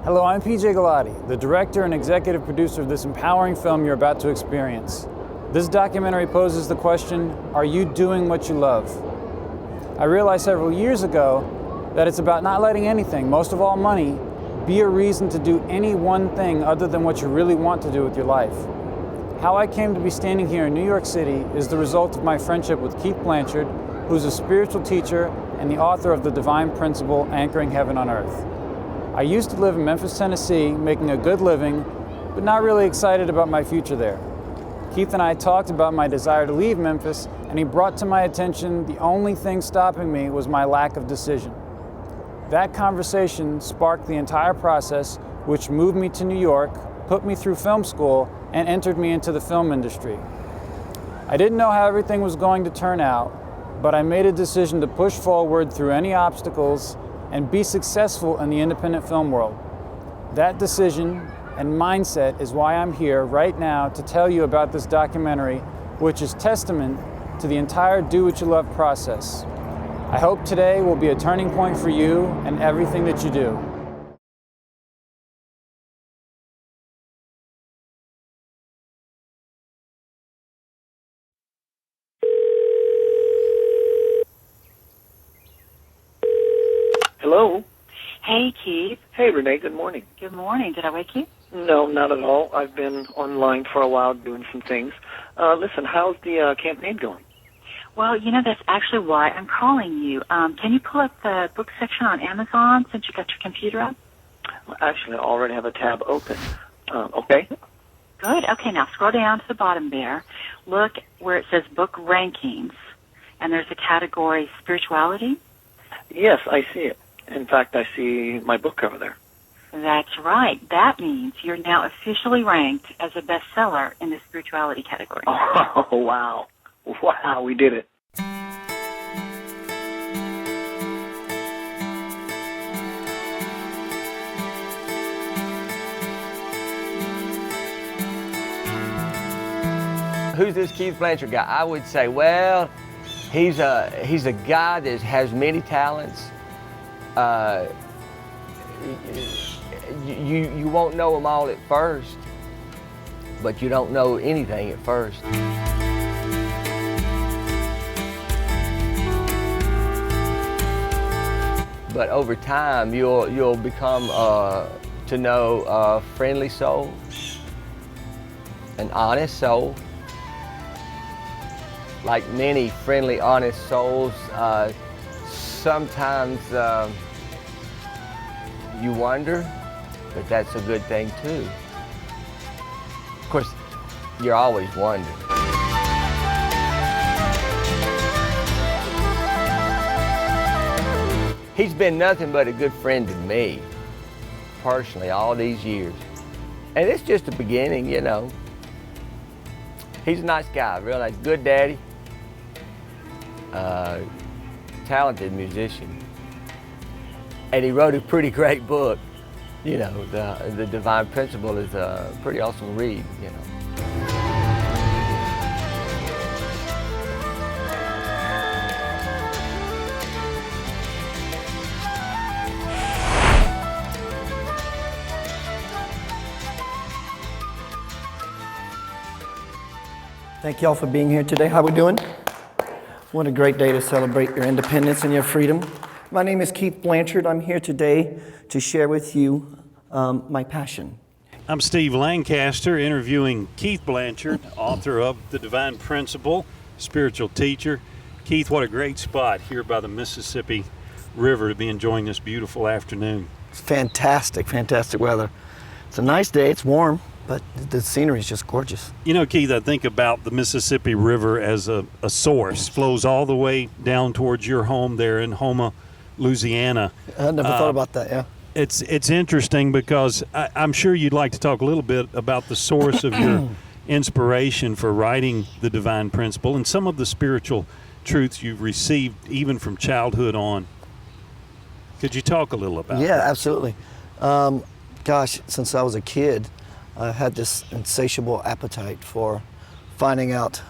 Hello, I'm PJ Galati, the director and executive producer of this empowering film you're about to experience. This documentary poses the question, are you doing what you love? I realized several years ago that it's about not letting anything, most of all money, be a reason to do any one thing other than what you really want to do with your life. How I came to be standing here in New York City is the result of my friendship with Keith Blanchard, who's a spiritual teacher and the author of The Divine Principle, Anchoring Heaven on Earth. I used to live in Memphis, Tennessee, making a good living, but not really excited about my future there. Keith and I talked about my desire to leave Memphis, and he brought to my attention the only thing stopping me was my lack of decision. That conversation sparked the entire process, which moved me to New York, put me through film school, and entered me into the film industry. I didn't know how everything was going to turn out, but I made a decision to push forward through any obstacles and be successful in the independent film world. That decision and mindset is why I'm here right now to tell you about this documentary, which is testament to the entire Do What You Love process. I hope today will be a turning point for you and everything that you do. Hello? Hey, Keith. Hey, Renee, good morning. Good morning. Did I wake you? No, not at all. I've been online for a while doing some things. Listen, how's the campaign going? Well, that's actually why I'm calling you. Can you pull up the book section on Amazon since you got your computer up? Well, actually, I already have a tab open. Okay. Good. Okay, now scroll down to the bottom there. Look where it says book rankings, and there's a category spirituality. Yes, I see it. In fact, I see my book cover there. That's right. That means you're now officially ranked as a bestseller in the spirituality category. Oh, wow. Wow, we did it. Who's this Keith Blanchard guy? I would say, well, he's a guy that has many talents. You won't know them all at first, but you don't know anything at first. But over time, you'll become to know a friendly soul, an honest soul. Like many friendly, honest souls, sometimes you wonder, but that's a good thing too. Of course, you're always wondering. He's been nothing but a good friend to me, personally, all these years. And it's just the beginning, He's a nice guy, real nice, good daddy, talented musician. And he wrote a pretty great book. The Divine Principle is a pretty awesome read, Thank y'all for being here today. How we doing? What a great day to celebrate your independence and your freedom. My name is Keith Blanchard. I'm here today to share with you my passion. I'm Steve Lancaster, interviewing Keith Blanchard, author of The Divine Principle, spiritual teacher. Keith, what a great spot here by the Mississippi River to be enjoying this beautiful afternoon. It's fantastic, fantastic weather. It's a nice day. It's warm, but the scenery is just gorgeous. Keith, I think about the Mississippi River as a source, flows all the way down towards your home there in Houma, Louisiana. I never thought about that, yeah. It's interesting because I'm sure you'd like to talk a little bit about the source of your inspiration for writing The Divine Principle and some of the spiritual truths you've received even from childhood on. Could you talk a little about that? Yeah, absolutely. Since I was a kid, I had this insatiable appetite for finding out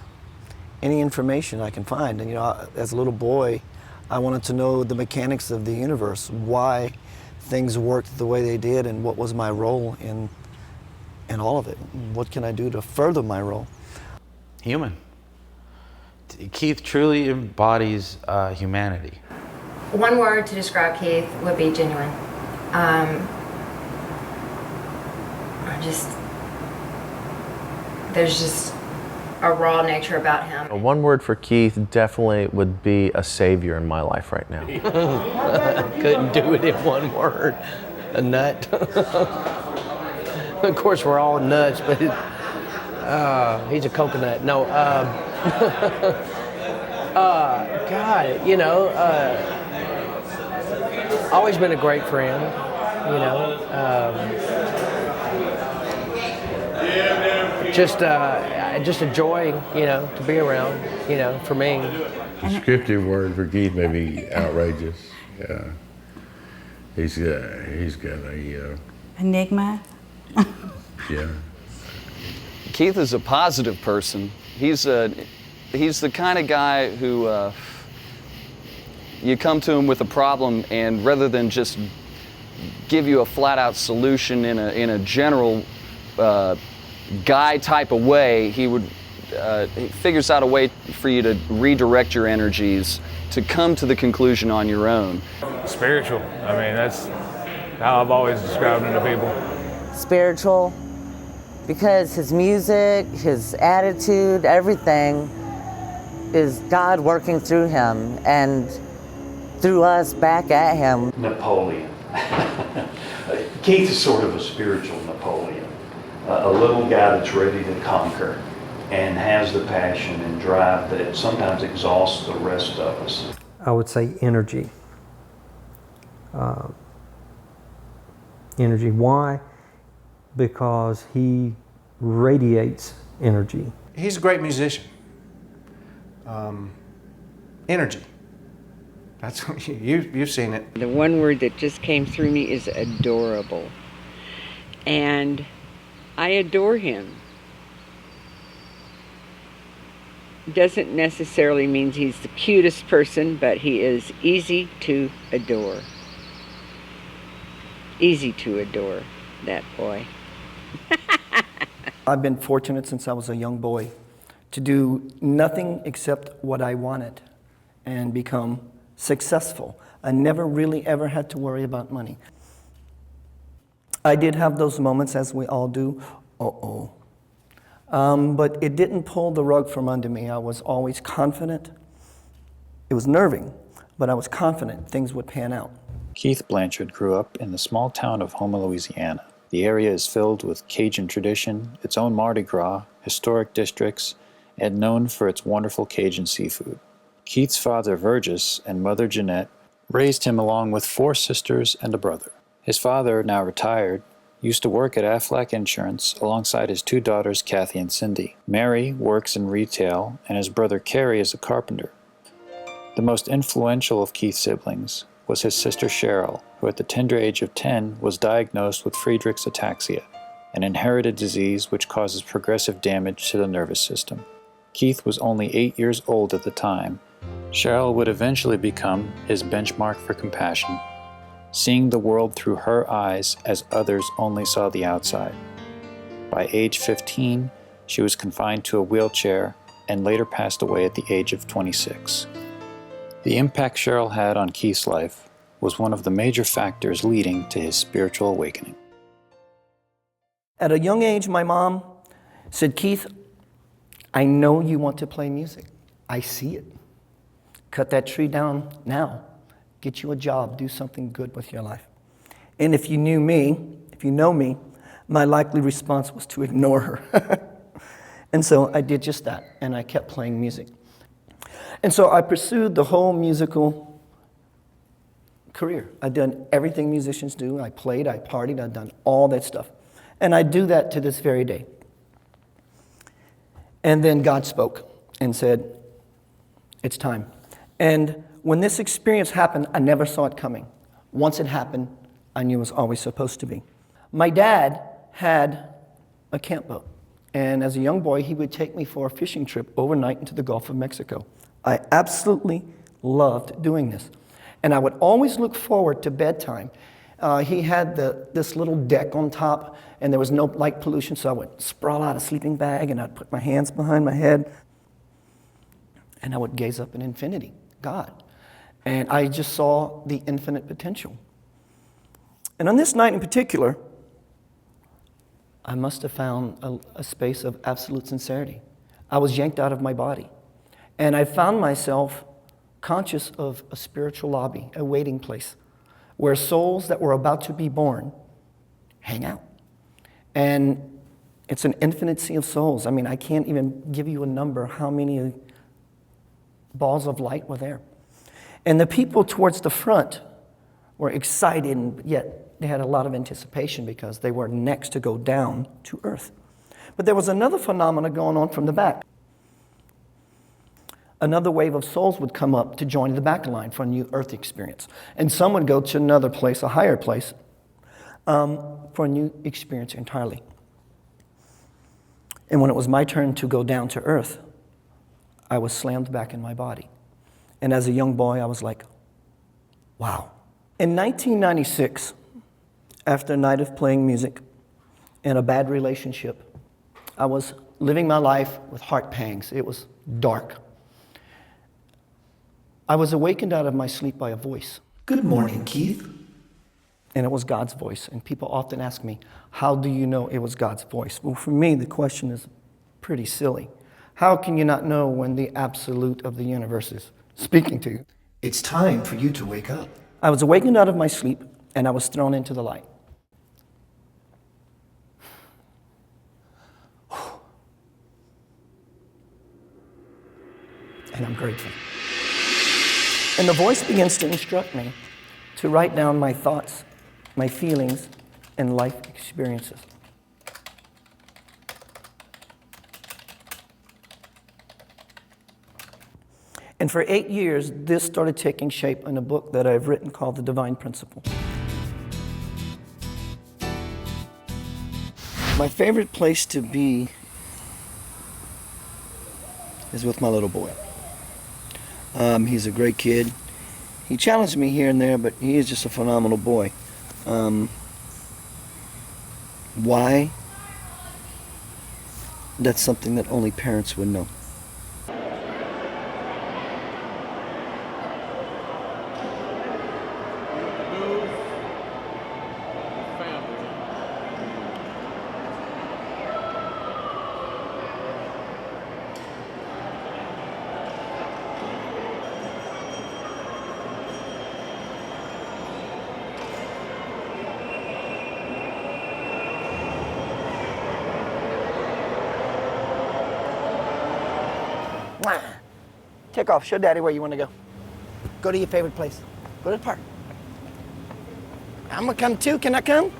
any information I can find. And as a little boy, I wanted to know the mechanics of the universe, why things worked the way they did, and what was my role in all of it. What can I do to further my role? Human. Keith truly embodies humanity. One word to describe Keith would be genuine. There's just a raw nature about him. One word for Keith definitely would be a savior in my life right now. Couldn't do it in one word. A nut. Of course, we're all nuts, but he's a coconut. No, God, you know, always been a great friend, you know. Just a joy, you know, to be around, you know, for me. Descriptive word for Keith may be outrageous. Yeah, he's got a enigma. Yeah. Keith is a positive person. He's the kind of guy who you come to him with a problem, and rather than just give you a flat-out solution in a general guy type of way, he figures out a way for you to redirect your energies to come to the conclusion on your own. Spiritual. I mean, that's how I've always described him to people. Spiritual, because his music, his attitude, everything is God working through him and through us back at him. Napoleon. Keith is sort of a spiritual Napoleon, a little guy that's ready to conquer and has the passion and drive that sometimes exhausts the rest of us. I would say energy. Energy. Why? Because he radiates energy. He's a great musician. Energy. That's you've seen it. The one word that just came through me is adorable. And I adore him. Doesn't necessarily mean he's the cutest person, but he is easy to adore. Easy to adore, that boy. I've been fortunate since I was a young boy to do nothing except what I wanted and become successful. I never really ever had to worry about money. I did have those moments, as we all do, but it didn't pull the rug from under me. I was always confident. It was nerving, but I was confident things would pan out. Keith Blanchard grew up in the small town of Houma, Louisiana. The area is filled with Cajun tradition, its own Mardi Gras, historic districts, and known for its wonderful Cajun seafood. Keith's father, Vergis, and mother, Jeanette, raised him along with 4 sisters and a brother. His father, now retired, used to work at Aflac Insurance alongside his 2 daughters, Kathy and Cindy. Mary works in retail, and his brother Kerry is a carpenter. The most influential of Keith's siblings was his sister Cheryl, who at the tender age of 10 was diagnosed with Friedreich's ataxia, an inherited disease which causes progressive damage to the nervous system. Keith was only 8 years old at the time. Cheryl would eventually become his benchmark for compassion, seeing the world through her eyes as others only saw the outside. By age 15, she was confined to a wheelchair and later passed away at the age of 26. The impact Cheryl had on Keith's life was one of the major factors leading to his spiritual awakening. At a young age, my mom said, "Keith, I know you want to play music. I see it. Cut that tree down now. Get you a job. Do something good with your life." And if you know me, my likely response was to ignore her. And so I did just that, and I kept playing music. And so I pursued the whole musical career. I'd done everything musicians do. I played, I partied, I'd done all that stuff. And I do that to this very day. And then God spoke and said, "It's time." And when this experience happened, I never saw it coming. Once it happened, I knew it was always supposed to be. My dad had a camp boat. And as a young boy, he would take me for a fishing trip overnight into the Gulf of Mexico. I absolutely loved doing this. And I would always look forward to bedtime He had this little deck on top, and there was no light pollution, so I would sprawl out a sleeping bag, and I'd put my hands behind my head, and I would gaze up in infinity, God. And I just saw the infinite potential. And on this night in particular, I must have found a space of absolute sincerity. I was yanked out of my body. And I found myself conscious of a spiritual lobby, a waiting place, where souls that were about to be born hang out. And it's an infinite sea of souls. I mean, I can't even give you a number how many balls of light were there. And the people towards the front were excited, and yet they had a lot of anticipation because they were next to go down to earth. But there was another phenomenon going on from the back. Another wave of souls would come up to join the back line for a new earth experience. And some would go to another place, a higher place, for a new experience entirely. And when it was my turn to go down to earth, I was slammed back in my body. And as a young boy, I was like, wow. In 1996, after a night of playing music and a bad relationship, I was living my life with heart pangs. It was dark. I was awakened out of my sleep by a voice. "Good morning, Keith." And it was God's voice. And people often ask me, how do you know it was God's voice? Well, for me, the question is pretty silly. How can you not know when the absolute of the universe is speaking to you? It's time for you to wake up. I was awakened out of my sleep, and I was thrown into the light. And I'm grateful. And the voice begins to instruct me to write down my thoughts, my feelings, and life experiences. And for 8 years, this started taking shape in a book that I've written called The Divine Principle. My favorite place to be is with my little boy. He's a great kid. He challenged me here and there, but he is just a phenomenal boy. Why? That's something that only parents would know. Take off. Show Daddy where you want to go. Go to your favorite place. Go to the park. I'm going to come too. Can I come?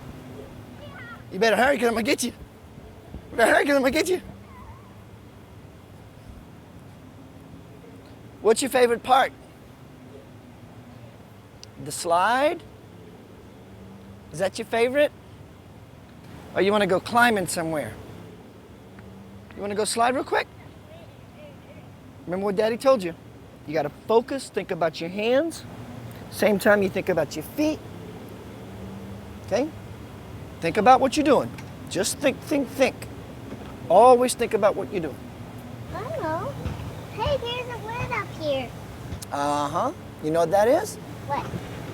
You better hurry because I'm going to get you. You better hurry because I'm going to get you. What's your favorite part? The slide? Is that your favorite? Or you want to go climbing somewhere? You want to go slide real quick? Remember what Daddy told you? You got to focus, think about your hands. Same time you think about your feet. Okay? Think about what you're doing. Just think. Always think about what you're doing. Hello. Hey, there's a lid up here. Uh-huh. You know what that is? What?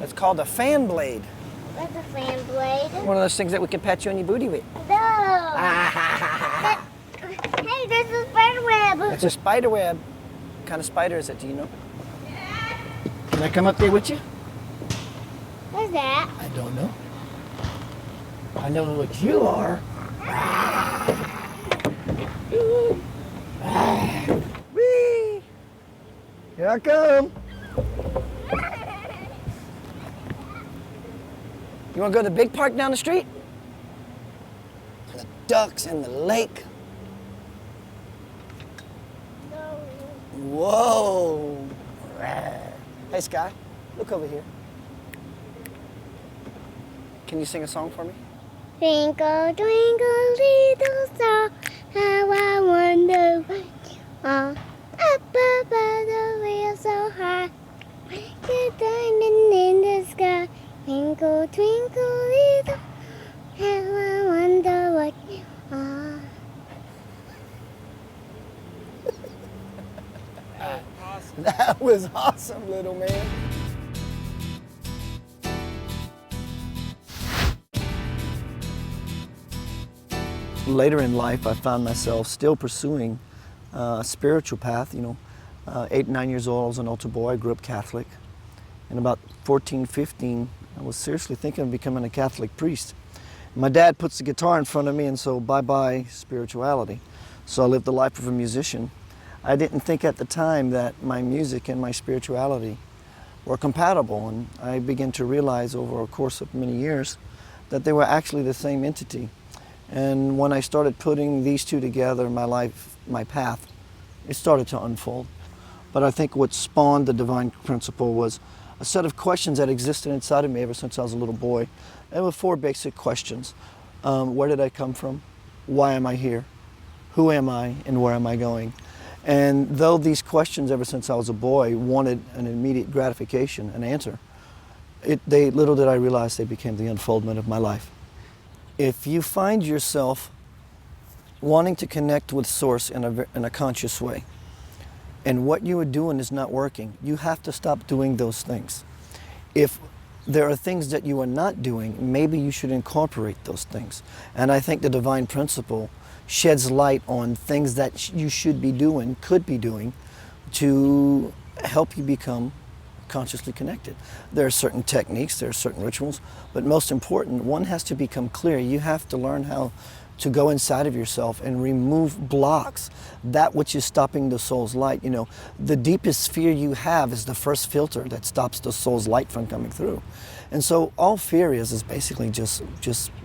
It's called a fan blade. What's a fan blade? One of those things that we can pat you on your booty with. No. Hey, there's a spider web. It's a spider web. What kind of spider is it? Do you know? Can I come up there with you? What's that? I don't know. I know what you are. Whee! Here I come. You want to go to the big park down the street? And the ducks and the lake. Whoa! Hey, Sky, look over here. Can you sing a song for me? Twinkle, twinkle, little star, how I wonder what you are. Up above the wheel so high, you're diamond in the sky. Twinkle, twinkle, little, how I wonder what you are. That was awesome, little man. Later in life, I found myself still pursuing a spiritual path. 8, 9 years old, I was an altar boy. I grew up Catholic. And about 14, 15, I was seriously thinking of becoming a Catholic priest. My dad puts the guitar in front of me, and so bye-bye spirituality. So I lived the life of a musician. I didn't think at the time that my music and my spirituality were compatible, and I began to realize over a course of many years that they were actually the same entity. And when I started putting these two together, my life, my path, it started to unfold. But I think what spawned the divine principle was a set of questions that existed inside of me ever since I was a little boy. There were 4 basic questions. Where did I come from? Why am I here? Who am I and where am I going? And though these questions ever since I was a boy wanted an immediate gratification, an answer, little did I realize they became the unfoldment of my life. If you find yourself wanting to connect with Source in a conscious way, and what you are doing is not working, you have to stop doing those things. If there are things that you are not doing, maybe you should incorporate those things. And I think the divine principle sheds light on things that you should be doing, could be doing, to help you become consciously connected. There are certain techniques, there are certain rituals, but most important, one has to become clear. You have to learn how to go inside of yourself and remove blocks, that which is stopping the soul's light. The deepest fear you have is the first filter that stops the soul's light from coming through. And so all fear is basically just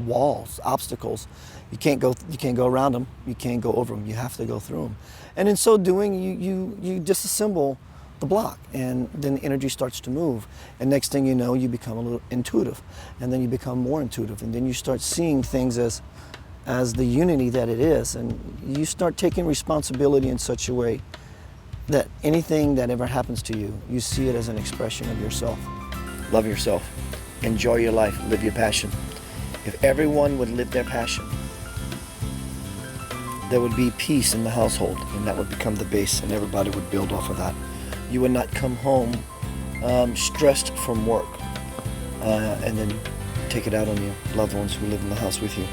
walls, obstacles. You can't go around them, you can't go over them, you have to go through them. And in so doing, you disassemble the block, and then the energy starts to move. And next thing you know, you become a little intuitive, and then you become more intuitive, and then you start seeing things as the unity that it is, and you start taking responsibility in such a way that anything that ever happens to you, you see it as an expression of yourself. Love yourself, enjoy your life, live your passion. If everyone would live their passion, there would be peace in the household, and that would become the base, and everybody would build off of that. You would not come home stressed from work and then take it out on your loved ones who live in the house with you.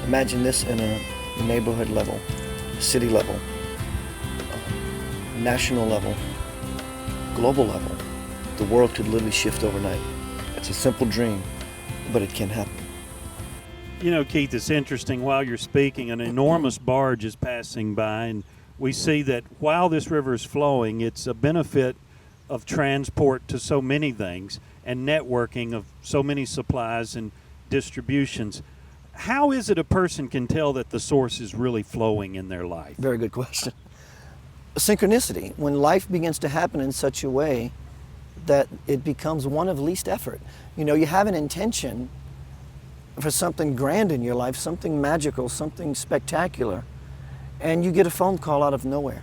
Imagine this in a neighborhood level, city level, national level, global level. The world could literally shift overnight. It's a simple dream, but it can happen. Keith, it's interesting. While you're speaking, an enormous barge is passing by, and we see that while this river is flowing, it's a benefit of transport to so many things and networking of so many supplies and distributions. How is it a person can tell that the source is really flowing in their life? Very good question. Synchronicity, when life begins to happen in such a way that it becomes one of least effort. You have an intention for something grand in your life, something magical, something spectacular, and you get a phone call out of nowhere.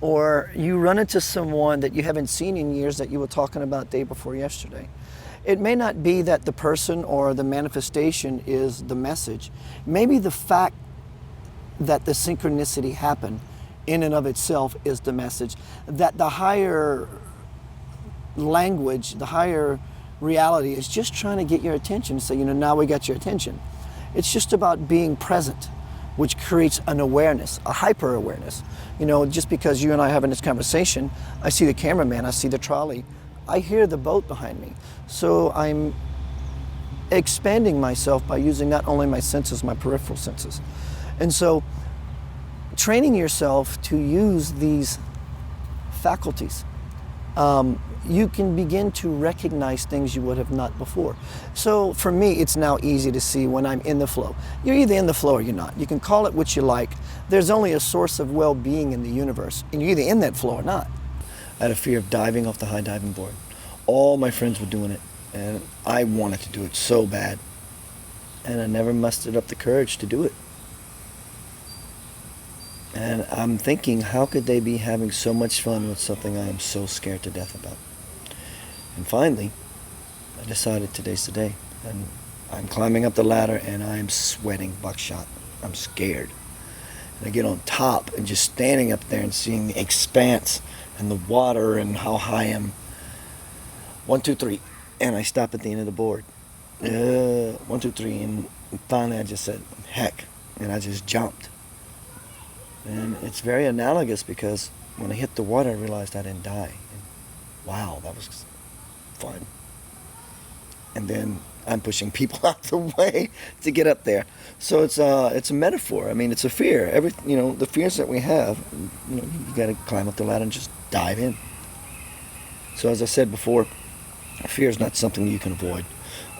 Or you run into someone that you haven't seen in years that you were talking about day before yesterday. It may not be that the person or the manifestation is the message. Maybe the fact that the synchronicity happened in and of itself is the message. That the higher language, the higher reality is just trying to get your attention. So, now we got your attention. It's just about being present, which creates an awareness, a hyper awareness. Just because you and I are having this conversation, I see the cameraman, I see the trolley, I hear the boat behind me. So I'm expanding myself by using not only my senses, my peripheral senses. And so training yourself to use these faculties, you can begin to recognize things you would have not before. So for me, it's now easy to see when I'm in the flow. You're either in the flow or you're not. You can call it what you like. There's only a source of well-being in the universe, and you're either in that flow or not. I had a fear of diving off the high diving board. All my friends were doing it, and I wanted to do it so bad. And I never mustered up the courage to do it. And I'm thinking, how could they be having so much fun with something I am so scared to death about? And finally, I decided today's the day. And I'm climbing up the ladder and I'm sweating buckshot. I'm scared. And I get on top and just standing up there and seeing the expanse and the water and how high I am. 1, 2, 3. And I stop at the end of the board. 1, 2, 3. And finally I just said, heck. And I just jumped. And it's very analogous because when I hit the water, I realized I didn't die. And wow, that was fun. And then I'm pushing people out the way to get up there. So it's a metaphor. I mean, it's a fear. The fears that we have, you got to climb up the ladder and just dive in. So as I said before, fear is not something you can avoid.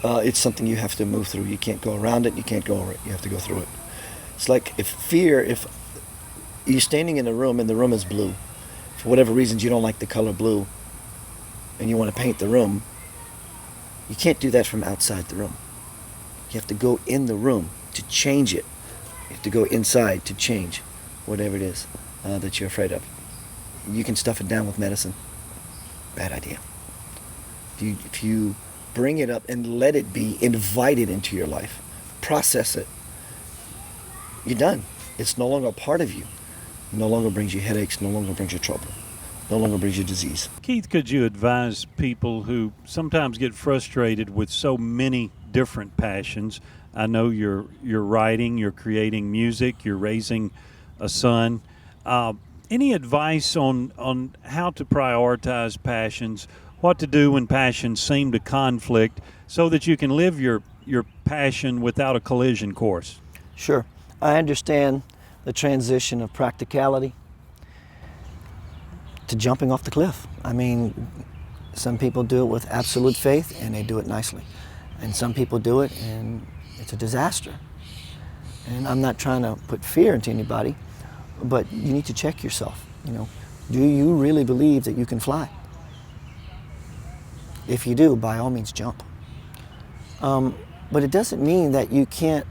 It's something you have to move through. You can't go around it. You can't go over it. You have to go through it. It's like if you're standing in a room and the room is blue, for whatever reasons you don't like the color blue, and you want to paint the room, you can't do that from outside the room. You have to go in the room to change it. You have to go inside to change whatever it is that you're afraid of. You can stuff it down with medicine. Bad idea. If you bring it up and let it be invited into your life, process it, you're done. It's no longer a part of you. No longer brings you headaches, no longer brings you trouble, no longer brings you disease. Keith, could you advise people who sometimes get frustrated with so many different passions? I know you're writing, you're creating music, you're raising a son. Any advice on how to prioritize passions, what to do when passions seem to conflict so that you can live your passion without a collision course? Sure. I understand the transition of practicality to jumping off the cliff. I mean, some people do it with absolute faith and they do it nicely. And some people do it and it's a disaster. And I'm not trying to put fear into anybody, but you need to check yourself. Do you really believe that you can fly? If you do, by all means jump. But it doesn't mean that you can't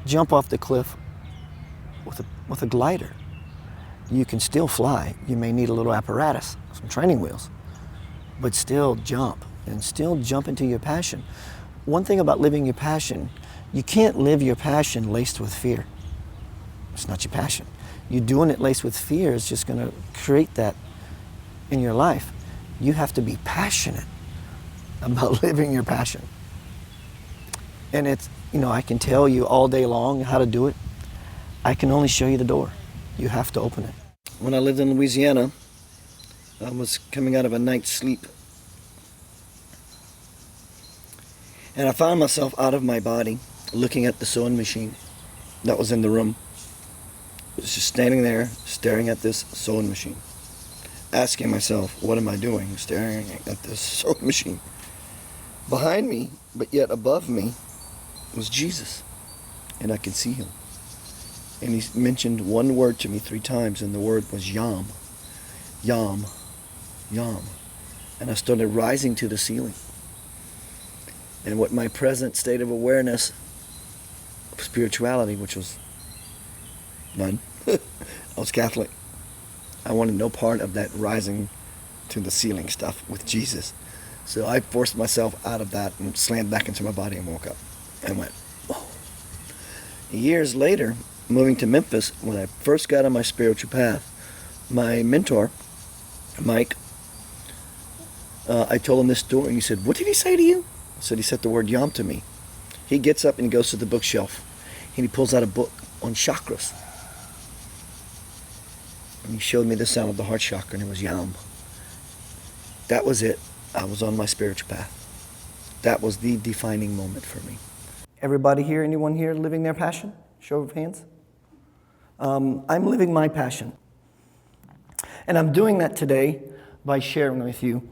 jump off the cliff with a glider. You can still fly. You may need a little apparatus, some training wheels, but still jump and still jump into your passion. One thing about living your passion, you can't live your passion laced with fear. It's not your passion. You doing it laced with fear is just going to create that in your life. You have to be passionate about living your passion. And it's, I can tell you all day long how to do it. I can only show you the door. You have to open it. When I lived in Louisiana, I was coming out of a night's sleep. And I found myself out of my body looking at the sewing machine that was in the room. I was just standing there staring at this sewing machine, asking myself, what am I doing staring at this sewing machine? Behind me, but yet above me, was Jesus, and I could see him. And he mentioned one word to me 3 times, and the word was Yam. Yam. Yam. And I started rising to the ceiling. And what my present state of awareness of spirituality, which was none, I was Catholic. I wanted no part of that rising to the ceiling stuff with Jesus. So I forced myself out of that and slammed back into my body and woke up and went, whoa. Years later, moving to Memphis, when I first got on my spiritual path, my mentor, Mike, I told him this story, and he said, what did he say to you? I said, he said the word Yam to me. He gets up and he goes to the bookshelf, and he pulls out a book on chakras. And he showed me the sound of the heart chakra, and it was Yam. That was it. I was on my spiritual path. That was the defining moment for me. Everybody here, anyone here living their passion? Show of hands. I'm living my passion. And I'm doing that today by sharing with you.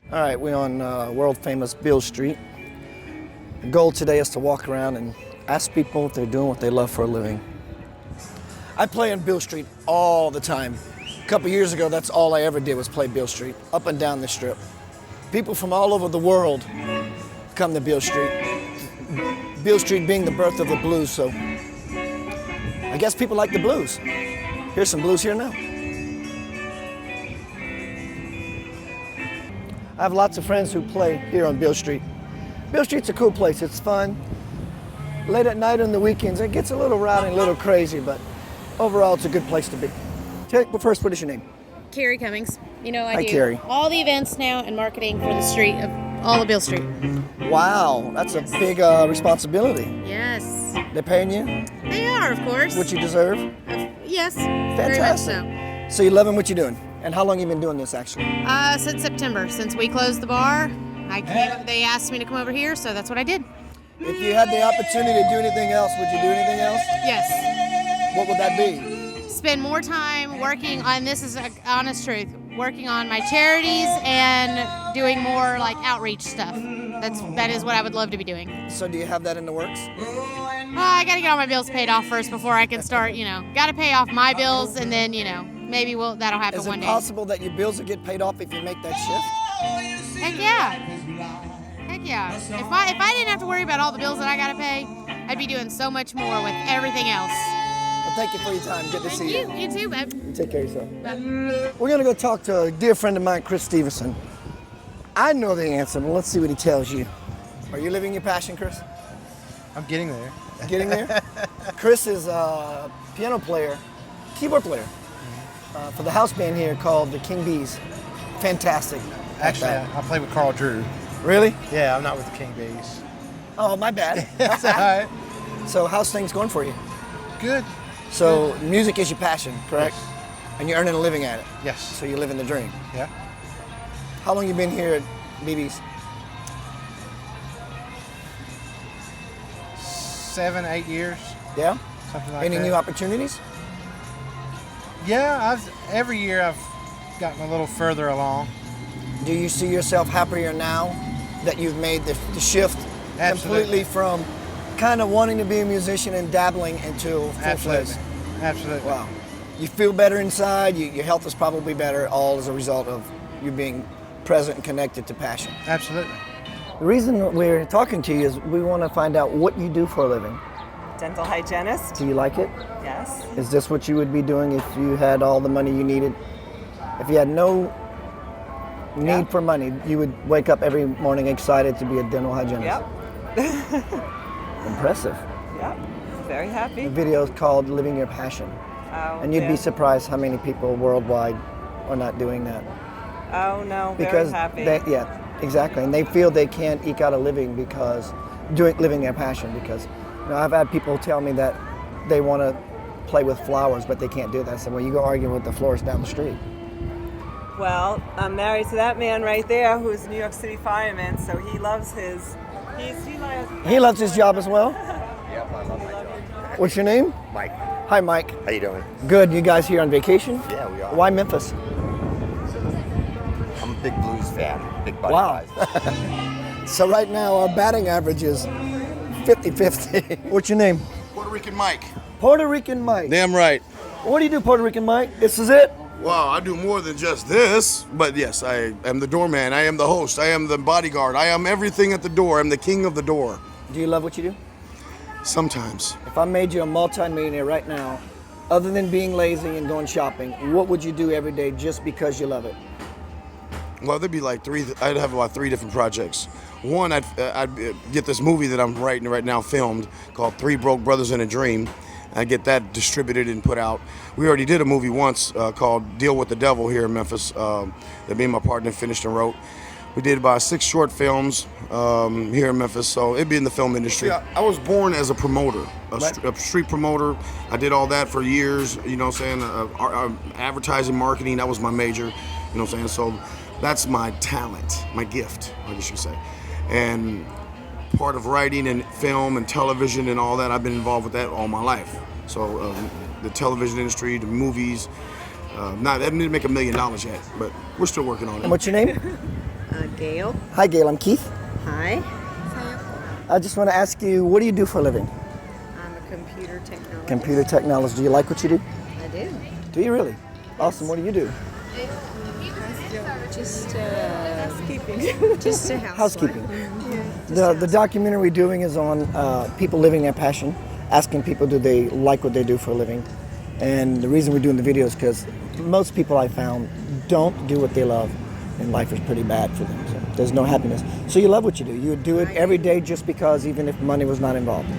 All right, we're on world famous Beale Street. The goal today is to walk around and ask people if they're doing what they love for a living. I play on Beale Street all the time. A couple years ago, that's all I ever did was play Beale Street, up and down the strip. People from all over the world come to Beale Street. Beale Street being the birth of the blues, so I guess people like the blues. Here's some blues here now. I have lots of friends who play here on Beale Street. Beale Street's a cool place, it's fun. Late at night on the weekends, it gets a little rowdy and a little crazy, but overall it's a good place to be. But first, what is your name? Carrie Cummings. You know, I Hi, do Carrie. all the events now and marketing for the street of all of Beale Street. Wow, that's a big responsibility. Yes. They're paying you? They are, of course. What you deserve? Yes. Fantastic. Very much So you're loving what you're doing. And how long you been doing this actually? so. Since September, since we closed the bar, they asked me to come over here, so that's what I did. If you had the opportunity to do anything else, would you do anything else? Yes. What would that be? Spend more time working on, this is an honest truth, working on my charities and doing more like outreach stuff. That is what I would love to be doing. So do you have that in the works? Well, I got to get all my bills paid off first before I can start, got to pay off my bills, and then, maybe that'll happen one day. Is it possible that your bills will get paid off if you make that shift? Heck yeah. Heck yeah. If I didn't have to worry about all the bills that I got to pay, I'd be doing so much more with everything else. Well, thank you for your time. Good to see you. You too, babe. Take care of yourself. We're going to go talk to a dear friend of mine, Chris Stevenson. I know the answer, but let's see what he tells you. Are you living your passion, Chris? I'm getting there. Getting there? Chris is a piano player, keyboard player for the house band here called the King Bees. Fantastic. Actually, I play with Carl Drew. Really? Yeah, I'm not with the King Bees. Oh, my bad. That's all right. So how's things going for you? Good. So music is your passion, correct? Yes. And you're earning a living at it? Yes. So you're living the dream? Yeah. How long you been here at BB's? 7, 8 years. Yeah? Something like Any that. new opportunities? Yeah, every year I've gotten a little further along. Do you see yourself happier now that you've made the shift completely from kind of wanting to be a musician and dabbling into full-fledged? Absolutely. Wow. You feel better inside, your health is probably better, all as a result of you being present and connected to passion. Absolutely. The reason we're talking to you is we want to find out what you do for a living. Dental hygienist. Do you like it? Yes. Is this what you would be doing if you had all the money you needed? If you had no need for money, you would wake up every morning excited to be a dental hygienist? Yep. Impressive. Yep. Very happy. The video is called Living Your Passion. Oh, and you'd yeah. be surprised how many people worldwide are not doing that. Oh, no, Because very happy. yeah, exactly. And they feel they can't eke out a living because living their passion. Because I've had people tell me that they want to play with flowers, but they can't do that. I said, well, you go argue with the florist down the street. Well, I'm married to that man right there who's a New York City fireman, so he loves his... He loves his job as well? Yep, I love my job. What's your name? Mike. Hi, Mike. How you doing? Good. You guys here on vacation? Yeah, we are. Why Memphis? I'm a big blues fan, big buddy Wow. guys. So right now our batting average is 50-50. What's your name? Puerto Rican Mike. Puerto Rican Mike. Damn right. What do you do, Puerto Rican Mike? This is it? Well, I do more than just this, but yes, I am the doorman. I am the host. I am the bodyguard. I am everything at the door. I'm the king of the door. Do you love what you do? Sometimes. If I made you a multi-millionaire right now, other than being lazy and going shopping, what would you do every day just because you love it? Well, there'd be like I'd have about 3 different projects. One, I'd get this movie that I'm writing right now filmed called 3 Broke Brothers in a Dream. I get that distributed and put out. We already did a movie once called Deal with the Devil here in Memphis that me and my partner finished and wrote. We did about 6 short films here in Memphis, so it'd be in the film industry. Yeah, I was born as a promoter, a street promoter. I did all that for years, you know what I'm saying? Advertising, marketing, that was my major, you know what I'm saying? So that's my talent, my gift, I guess you could say. And part of writing and film and television and all that, I've been involved with that all my life. So the television industry, the movies, I didn't make $1 million yet, but we're still working on it. And what's your name? Gail. Hi, Gail. I'm Keith. Hi. I just want to ask you, what do you do for a living? I'm a computer technologist. Computer technologist. Do you like what you do? I do. Do you really? Awesome. What do you do? Just housekeeping. Just a housewife. Housekeeping. The documentary we're doing is on people living their passion, asking people do they like what they do for a living. And the reason we're doing the video is because most people I found don't do what they love, and life is pretty bad for them. So there's no happiness. So you love what you do. You would do it every day just because, even if money was not involved.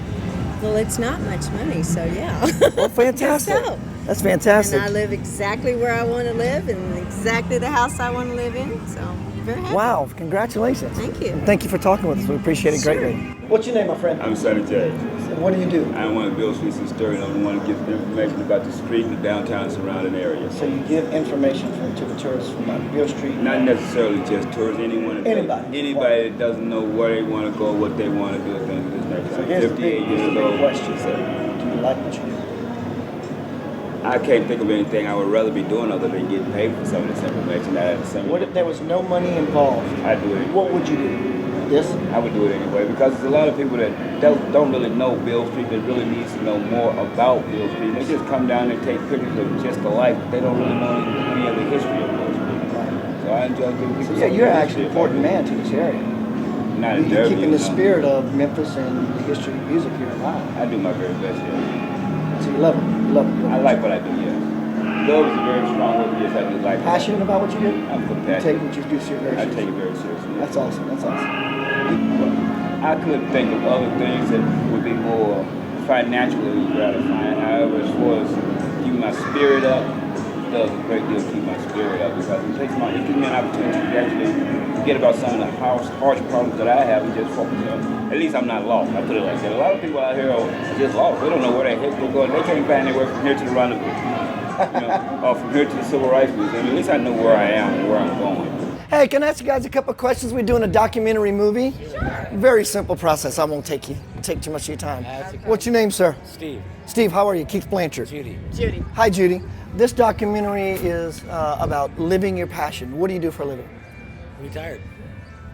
Well, it's not much money, so yeah. Well, fantastic. Guess so. That's fantastic. And I live exactly where I want to live and exactly the house I want to live in, so I'm very happy. Wow, congratulations. Thank you. And thank you for talking with us. We appreciate it greatly. What's your name, my friend? I'm Sonny James. And what do you do? I want to build streets and stirring. I want to give information about the street and the downtown surrounding area. So you give information to the tourists from Beale Street? Not necessarily just tourists, anyone. Anybody that doesn't know where they want to go, what they want to do, things of this nature. So here's the 58 years big old. question. Do you like what you do? I can't think of anything I would rather be doing other than getting paid for some of this information. What if there was no money involved? I'd do it. What would you do? This? I would do it anyway, because there's a lot of people that don't really know Beale Street, that really needs to know more about Beale Street. They just come down and take pictures of just the life. They don't really know any of the history of Beale Street. So I enjoy giving people So you're actually an important man to this area. Not in You're keeping the spirit of Memphis and the history of music here alive. I do my very best, yeah. So you love it. You love it. I like what I do, yes. Love is a very strong word, yes, I do like it. Passionate about what you do? I'm compassionate. You take what you do very seriously. I take it very seriously. That's awesome. That's awesome. I could think of other things that would be more financially gratifying. However, as far as keeping my spirit up, it does a great deal to keep my spirit up, because it gives me an opportunity to actually forget about some of the harsh problems that I have and just focus on. At least I'm not lost. I put it like that. A lot of people out here are just lost. They don't know where the heck they're going. They can't find anywhere from here to the rendezvous, or from here to the Civil Rights Museum. At least I know where I am and where I'm going. Hey, can I ask you guys a couple of questions? We're doing a documentary movie. Sure. Very simple process. I won't take too much of your time. What's your name, sir? Steve. Steve, how are you? Keith Blanchard. Judy. Judy. Hi, Judy. This documentary is about living your passion. What do you do for a living? Retired.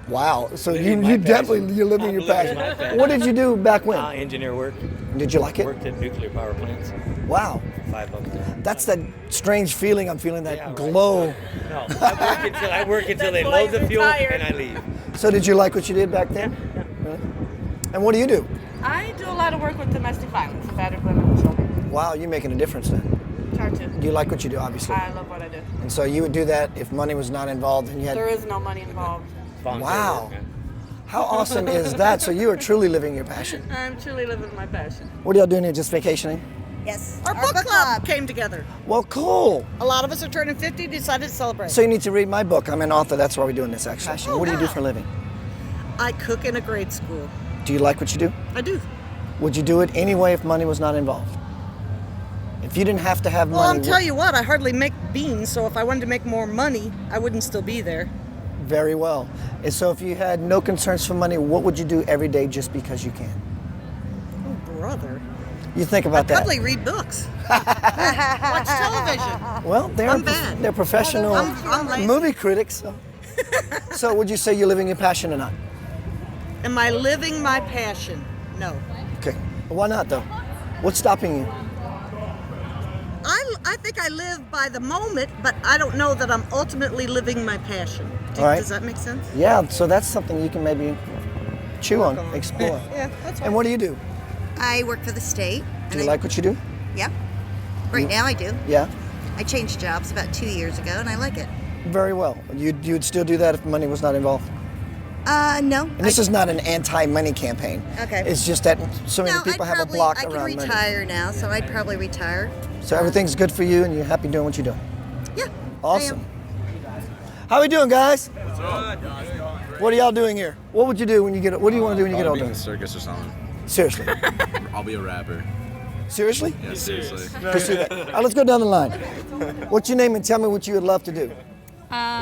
Wow. So Living you're my living your passion. What did you do back when? Engineer work. Did you like it? Worked at nuclear power plants. Wow. For 5 months. That's that strange feeling. I'm feeling that glow. No, I work until they load the fuel and I leave. So did you like what you did back then? Yeah. Really? And what do you do? I do a lot of work with domestic violence, battered women and children. Wow, you're making a difference then. Try to. Do you like what you do, obviously? I love what I do. And so you would do that if money was not involved and you had... There is no money involved. Wow. How awesome is that? So you are truly living your passion. I'm truly living my passion. What are y'all doing here, just vacationing? Yes. Our book club came together. Well, cool. A lot of us are turning 50, decided to celebrate. So you need to read my book. I'm an author. That's why we're doing this, actually. Oh, what do you do for a living? I cook in a grade school. Do you like what you do? I do. Would you do it anyway if money was not involved? If you didn't have to have money... Well, I'll tell you what, I hardly make beans, so if I wanted to make more money, I wouldn't still be there. Very well. And so if you had no concerns for money, what would you do every day just because you can? Oh, brother. You think about that. Probably read books. Watch television. Well, they're professional I'm lazy. movie critics. So would you say you're living your passion or not? Am I living my passion? No. Okay. Why not, though? What's stopping you? I think I live by the moment, but I don't know that I'm ultimately living my passion. All right. Does that make sense? Yeah, so that's something you can maybe chew on, explore. Yeah, that's right. And what do you do? I work for the state. Do you like what you do? Yeah. Right now I do. Yeah. I changed jobs about 2 years ago and I like it. Very well. You'd still do that if money was not involved? No. And this is not an anti-money campaign. Okay. It's just that so many people have a block around money. I can retire now, so I'd probably retire. So everything's good for you and you're happy doing what you're doing? Yeah. Awesome. How we doing, guys? What are y'all doing here? What would you do when you get? What do you want to do when you get older? Be in a circus or something. Seriously? I'll be a rapper. Seriously? Yeah, seriously. Pursue that. All right, let's go down the line. What's your name and tell me what you would love to do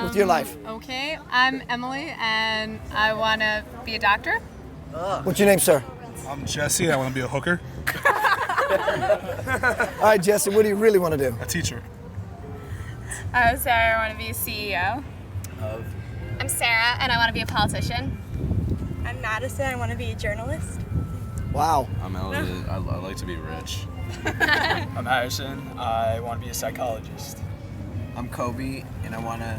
with your life? Okay, I'm Emily and I want to be a doctor. What's your name, sir? I'm Jesse. I want to be a hooker. All right, Jesse, what do you really want to do? A teacher. Sarah, I want to be a CEO. Of? I'm Sarah, and I want to be a politician. I'm Madison. I want to be a journalist. Wow. I'm Elliot. I like to be rich. I'm Harrison. I want to be a psychologist. I'm Kobe, and I want to.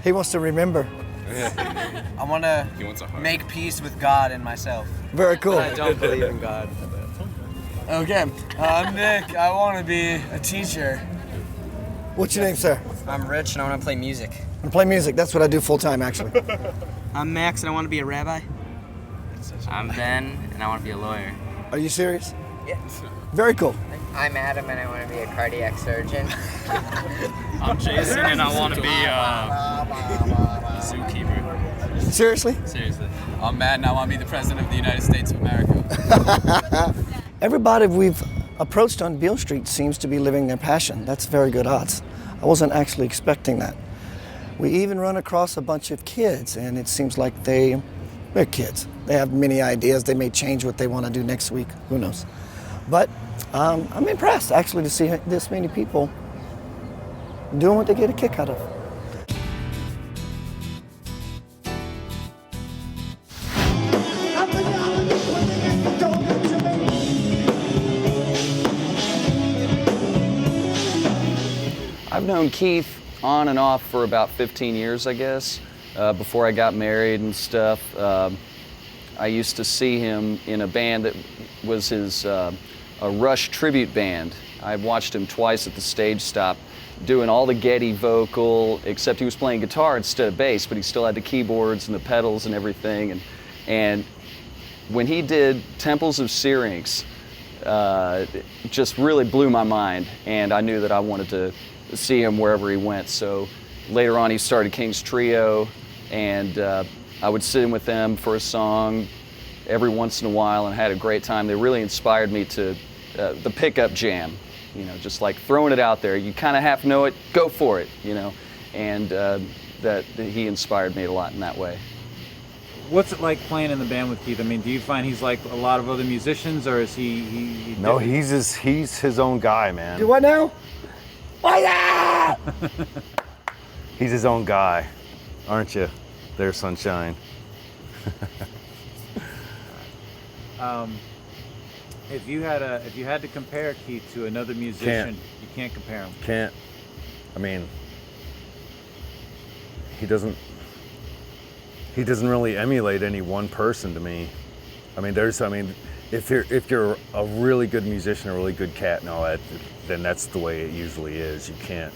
He wants to remember. I want to make peace with God and myself. Very cool. I don't believe in God. Okay, I'm Nick. I want to be a teacher. What's your name, sir? I'm Rich, and I want to play music. I play music. That's what I do full time, actually. I'm Max, and I want to be a rabbi. I'm Ben, and I want to be a lawyer. Are you serious? Yeah. Very cool. I'm Adam, and I want to be a cardiac surgeon. I'm Jason, and I want to be a zookeeper. Seriously? Seriously. I'm Matt, and I want to be the president of the United States of America. Everybody we've approached on Beale Street seems to be living their passion. That's very good odds. I wasn't actually expecting that. We even run across a bunch of kids, and it seems like they're kids. They have many ideas. They may change what they want to do next week. Who knows? But I'm impressed, actually, to see this many people doing what they get a kick out of. I've known Keith on and off for about 15 years, I guess, before I got married and stuff. I used to see him in a band that was his a Rush tribute band. I watched him twice at the Stage Stop doing all the Getty vocal, except he was playing guitar instead of bass, but he still had the keyboards and the pedals and everything. And when he did Temples of Syrinx, it just really blew my mind, and I knew that I wanted to see him wherever he went. So later on he started King's Trio, and I would sit in with them for a song every once in a while and had a great time. They really inspired me to the pickup jam, you know, just like throwing it out there. You kind of have to know it, go for it, you know, and that he inspired me a lot in that way. What's it like playing in the band with Keith? I mean, do you find he's like a lot of other musicians, or is he No, he's his own guy, man. Do what now? Fire! He's his own guy, aren't you? There, sunshine. If you had to compare Keith to another musician, you can't compare him. Can't. I mean, he doesn't really emulate any one person to me. I mean, if you're a really good musician, a really good cat and all that, then that's the way it usually is. You can't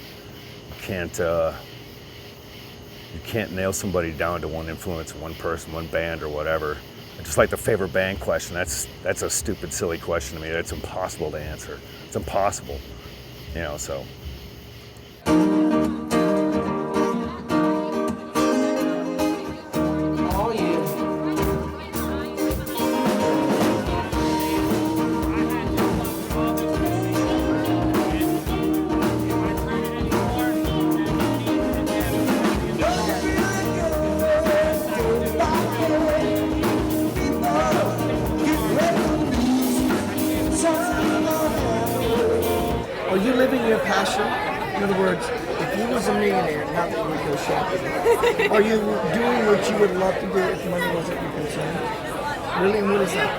nail somebody down to one influence, one person, one band, or whatever. Just like the favorite band question, that's a stupid, silly question to me. That's impossible to answer. It's impossible, you know. So. Are you living your passion? In other words, if you was a millionaire, not that you would go shopping, are you doing what you would love to do if money wasn't your concern? Really, what is that?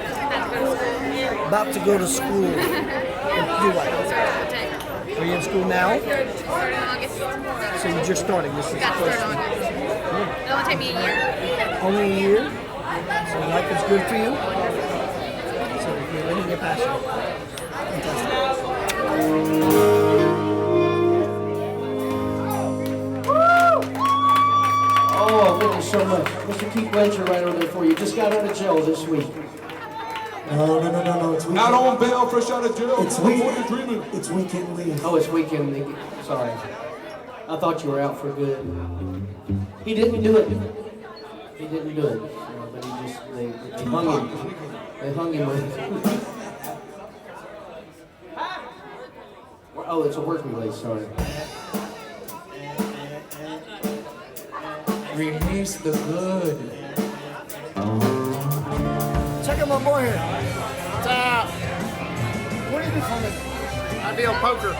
About to go to school and do what? Are you in school now? Starting August. So you're just starting. This is Got the started first in one. August. It'll only take me a year. Only a year? So life is good for you? So you're living your passion. Oh, thank you so much. Mr. Keith Blanchard right over there for you. Just got out of jail this week. No. It's weekend. Not on bail, fresh out of jail. It's weekend. It's weekend leave. Oh, it's weekend leave. Sorry. I thought you were out for good. He didn't do it. He didn't do it. But he just, they hung him. They hung him with Oh, it's a work release, sorry. Release the good. Check out my boy here. What's up? What do you do for me? I deal poker.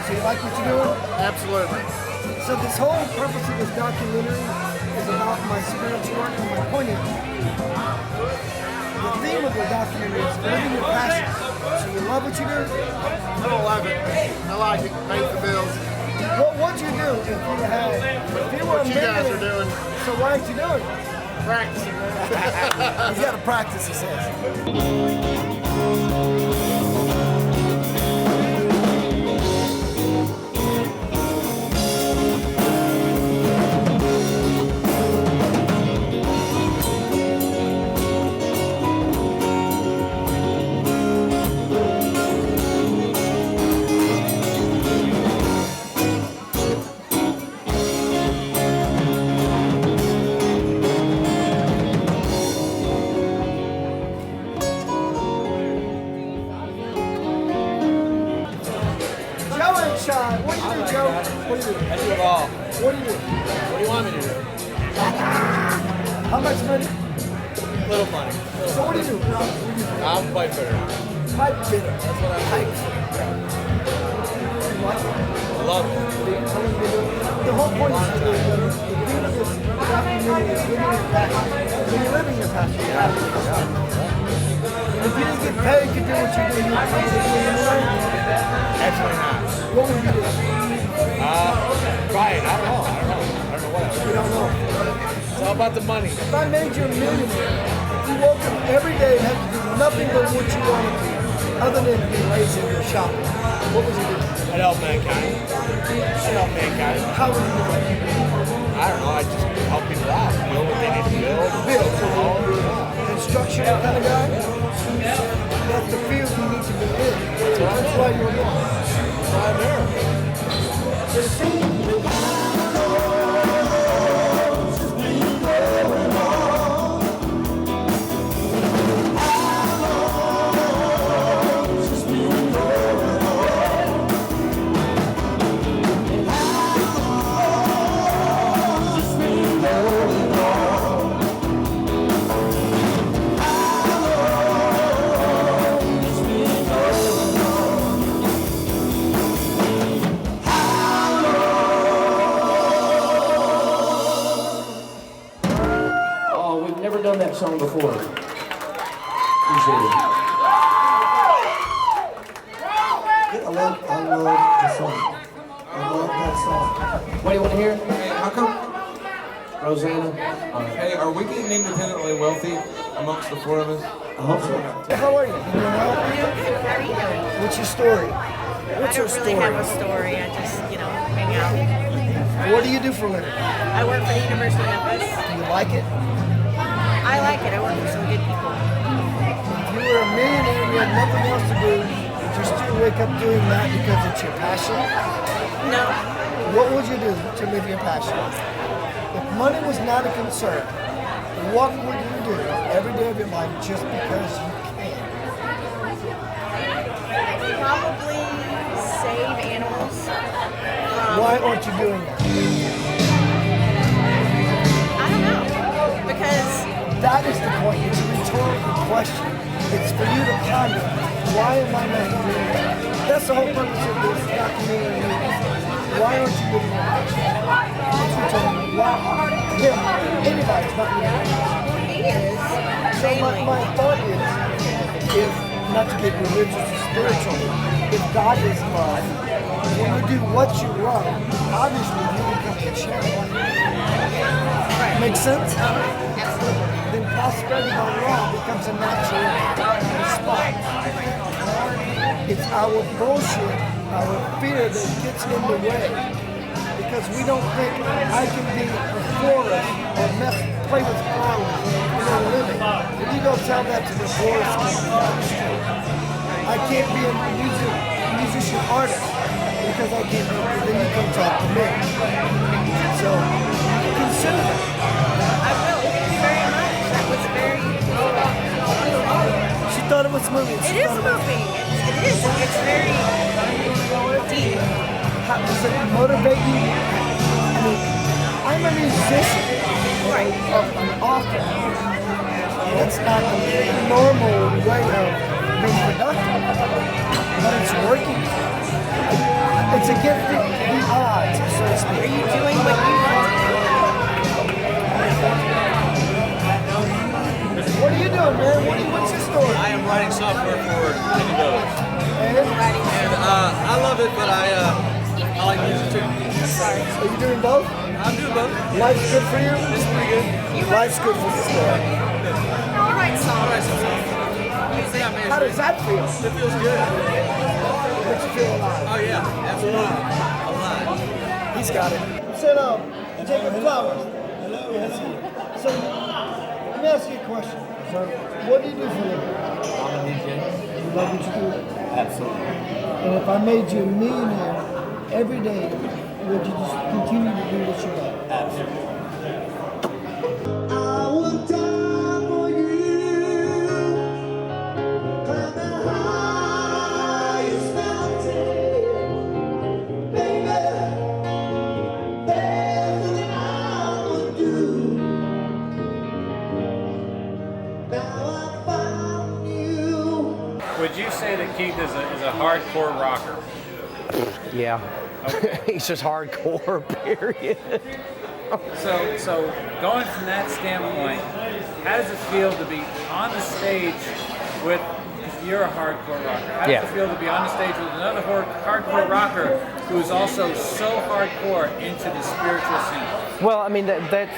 So you like what you're doing? Absolutely. So this whole purpose of this documentary is about my spiritual work, and my point is, the theme of the documentary is living your passion. So you love what you do? I don't love it. I like it. Pays the bills. What would you do if you were What a you guys millionaire? are doing. So why aren't you doing it? Practicing. He's got to practice, he says. What do you do, Joe? What do you do? I do it all. What do you do? What do you want me to do? How much money? Little money. So what do you do? I'm pipe fitter. Pipe fitter. That's what I Pipe do. fitter. You like it? I love it. The whole point is the theme of this documentary is living your passion. When you're living your passion, you have to do something. If you didn't get paid to do what you do, you would probably do it anyway. Actually not. What would you do? Try it. I don't know what I would do. You don't know. It's all about the money. If I made you a millionaire, you woke up every day and had to do nothing but what you wanted to, other than be lazy or shopping, what would you do? I'd help mankind. How would you do that? I don't know. I just help people out. Build what they need to build. Construction kind of guy? That's the field you need to be in. That's why you're born. I'm here. Done that song before. Appreciate it. I love the song. I love that song. What do you want to hear? Hey, how come? Rosanna. Hey, are we getting independently wealthy amongst the four of us? I hope so. How are you? You doing well? How are you doing? What's your story? What's your I don't story? really have a story. I just, hang out. What do you do for a living? I work for the University of Memphis. Do you like it? I like it. I work with some good people. If you were a millionaire and you had nothing else to do, would you still wake up doing that because it's your passion? No. What would you do to live your passion? If money was not a concern, what would you do every day of your life just because you can? Probably save animals. Why aren't you doing that? I don't know. Because that is the point. It's a rhetorical question. It's for you to ponder. Why am I not doing that? That's the whole purpose of this documentary. Why aren't you living your passion? That's rhetorical. Why? Yeah, anybody's not living their passion. he is. So my thought is, if not to get religious or spiritual, if God is love, when you do what you love, obviously you become the champion. Make sense? Absolutely. Then prosperity by law becomes a natural response. It's our bullshit, our fear that gets in the way. Because we don't think I can be a florist or play with flowers for a living. If you go tell that to the florist down the street, I can't be a musician artist because I can't do it. Then you come talk to me. So consider that. I will. Thank you very much. That was very. She thought it was moving. It is moving. It is. It's very deep. How does it motivate you? I mean, I'm a musician. Right. An author. That's not the normal way of being productive. But it's working. It's against the odds, so to speak. Are you writing software for Windows. And I love it, but I like music too. Are you doing both? I'm doing both. Life's good for you? It's pretty good. Life's good for the story. All right, songs. How does that feel? It feels good. Makes you feel alive. Oh yeah, absolutely. Alive. He's got it. Sit up. Jacob Flowers. Hello. So, let me ask you a question. So, what do you do for a living? I'm a DJ. You love what you do? Absolutely. And if I made you a millionaire every day, would you just continue to do what you love? Absolutely. Would you say that Keith is a hardcore rocker? Yeah. Okay. He's just hardcore, period. So going from that standpoint, how does it feel to be on the stage with, because you're a hardcore rocker, how does it feel to be on the stage with another hardcore rocker who's also so hardcore into the spiritual scene? Well, I mean, that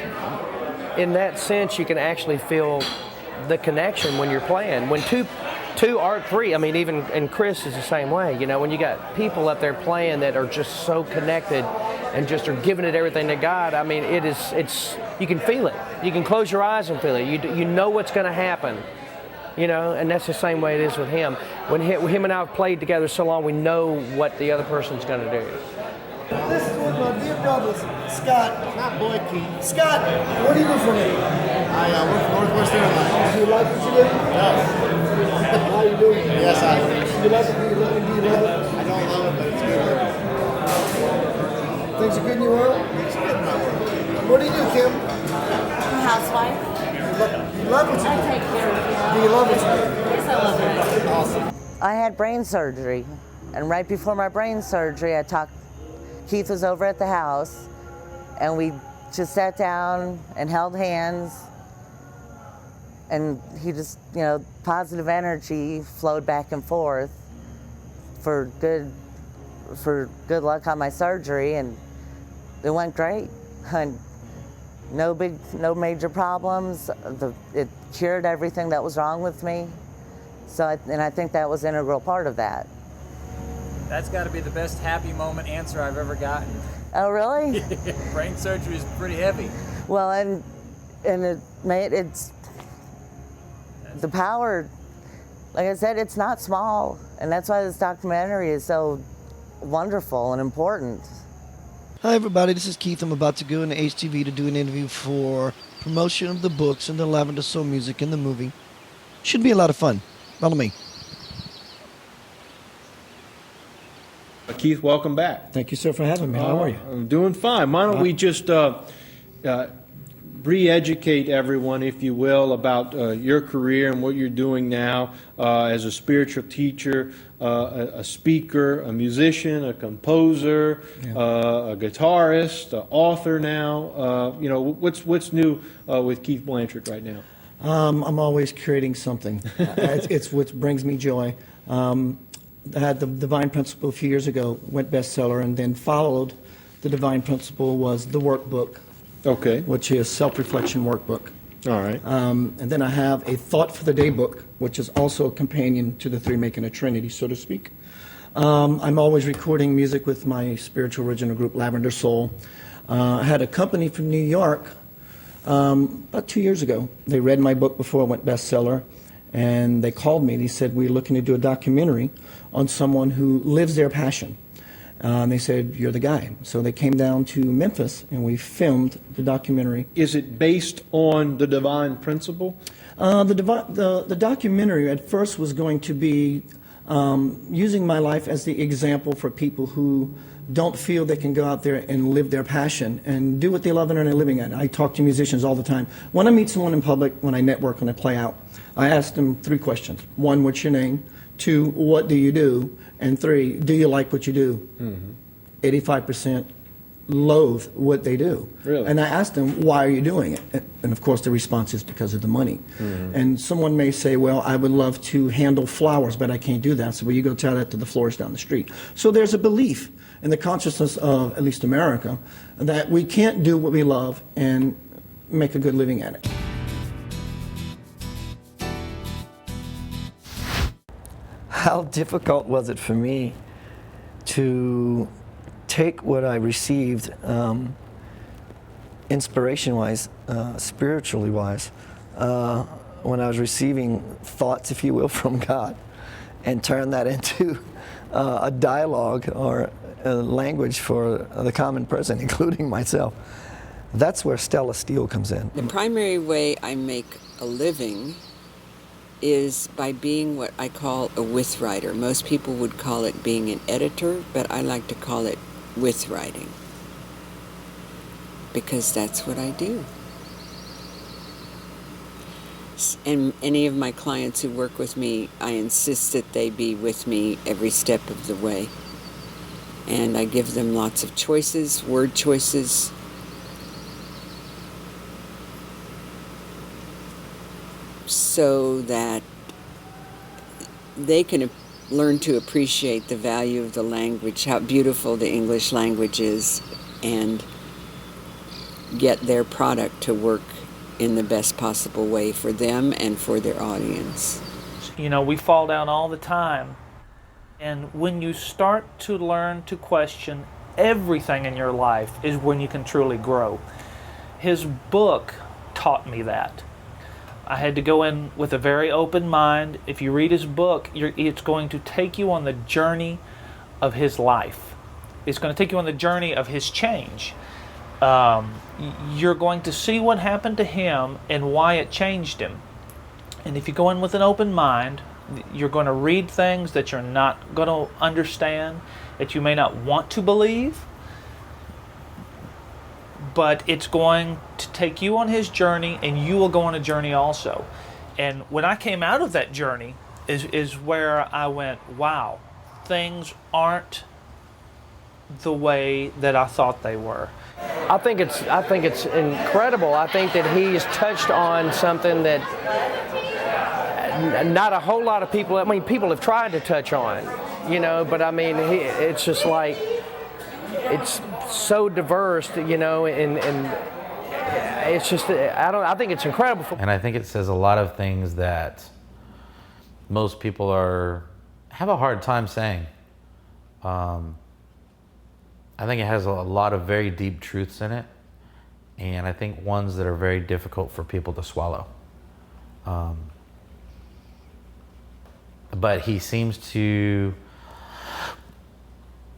in that sense, you can actually feel the connection when you're playing. When two or three, I mean, even, and Chris is the same way, you know, when you got people up there playing that are just so connected and just are giving it everything to God, I mean, it's you can feel it. You can close your eyes and feel it. You know what's going to happen, you know, and that's the same way it is with him. When him and I have played together so long, we know what the other person's going to do. This is with my dear brothers, Scott. Not boy Keith. Scott, what do you do for me? I work for Northwest Airlines. Do you like what you do? No. How are you doing? Yes, I do. Do you like it? Do you love it? I don't love it, but it's good. Things are good in your world? It's good in my world. What do you do, Kim? I'm a housewife. You love what you do? I take care of you. Do you love what you do? Yes, I love it. Awesome. I had brain surgery, and right before my brain surgery, Keith was over at the house, and we just sat down and held hands, and he just, you know, positive energy flowed back and forth for good luck on my surgery, and it went great. And no major problems. It cured everything that was wrong with me. So, I think that was an integral part of that. That's got to be the best happy moment answer I've ever gotten. Oh, really? Brain surgery is pretty heavy. Well, and it's the power. Like I said, it's not small, and that's why this documentary is so wonderful and important. Hi, everybody. This is Keith. I'm about to go into HTV to do an interview for promotion of the books and the Lavender Soul music in the movie. Should be a lot of fun. Follow me. Keith, welcome back. Thank you, sir, for having me. How are you? I'm doing fine. Why don't we just re-educate everyone, if you will, about your career and what you're doing now as a spiritual teacher, a speaker, a musician, a composer, a guitarist, an author now. You know, what's new with Keith Blanchard right now? I'm always creating something. It's what brings me joy. I had the Divine Principle a few years ago, went bestseller, and then followed the Divine Principle was the workbook. Okay. Which is self-reflection workbook. All right. And then I have a Thought for the Day book, which is also a companion to the Three Making a Trinity, so to speak. I'm always recording music with my spiritual original group, Lavender Soul. I had a company from New York about 2 years ago. They read my book before it went bestseller, and they called me and he said, we're looking to do a documentary on someone who lives their passion. And they said, you're the guy. So they came down to Memphis and we filmed the documentary. Is it based on the Divine Principle? The documentary at first was going to be using my life as the example for people who don't feel they can go out there and live their passion and do what they love and earn a living at. I talk to musicians all the time. When I meet someone in public, when I network, when I play out, I ask them 3 questions. 1, what's your name? 2, what do you do? And 3, do you like what you do? 85% loathe what they do. Really? And I asked them, why are you doing it? And of course the response is because of the money. Mm-hmm. And someone may say, well, I would love to handle flowers, but I can't do that. So well, you go tell that to the florist down the street. So there's a belief in the consciousness of, at least America, that we can't do what we love and make a good living at it. How difficult was it for me to take what I received, inspiration-wise, spiritually-wise, when I was receiving thoughts, if you will, from God, and turn that into a dialogue or a language for the common person, including myself. That's where Stella Steele comes in. The primary way I make a living is by being what I call a with writer. Most people would call it being an editor, but I like to call it with writing, because that's what I do. And any of my clients who work with me, I insist that they be with me every step of the way. And I give them lots of choices, word choices, so that they can learn to appreciate the value of the language, how beautiful the English language is, and get their product to work in the best possible way for them and for their audience. You know, we fall down all the time. And when you start to learn to question everything in your life is when you can truly grow. His book taught me that. I had to go in with a very open mind. If you read his book, it's going to take you on the journey of his life. It's going to take you on the journey of his change. You're going to see what happened to him and why it changed him. And if you go in with an open mind, you're going to read things that you're not going to understand, that you may not want to believe, but it's going to take you on his journey, and you will go on a journey also. And when I came out of that journey is where I went, wow, things aren't the way that I thought they were. I think it's incredible. I think that he's touched on something that not a whole lot of people, I mean, people have tried to touch on, you know, but I mean, it's just like, it's so diverse, you know, and it's just, I think it's incredible. And I think it says a lot of things that most people have a hard time saying. I think it has a lot of very deep truths in it, and I think ones that are very difficult for people to swallow. But he seems to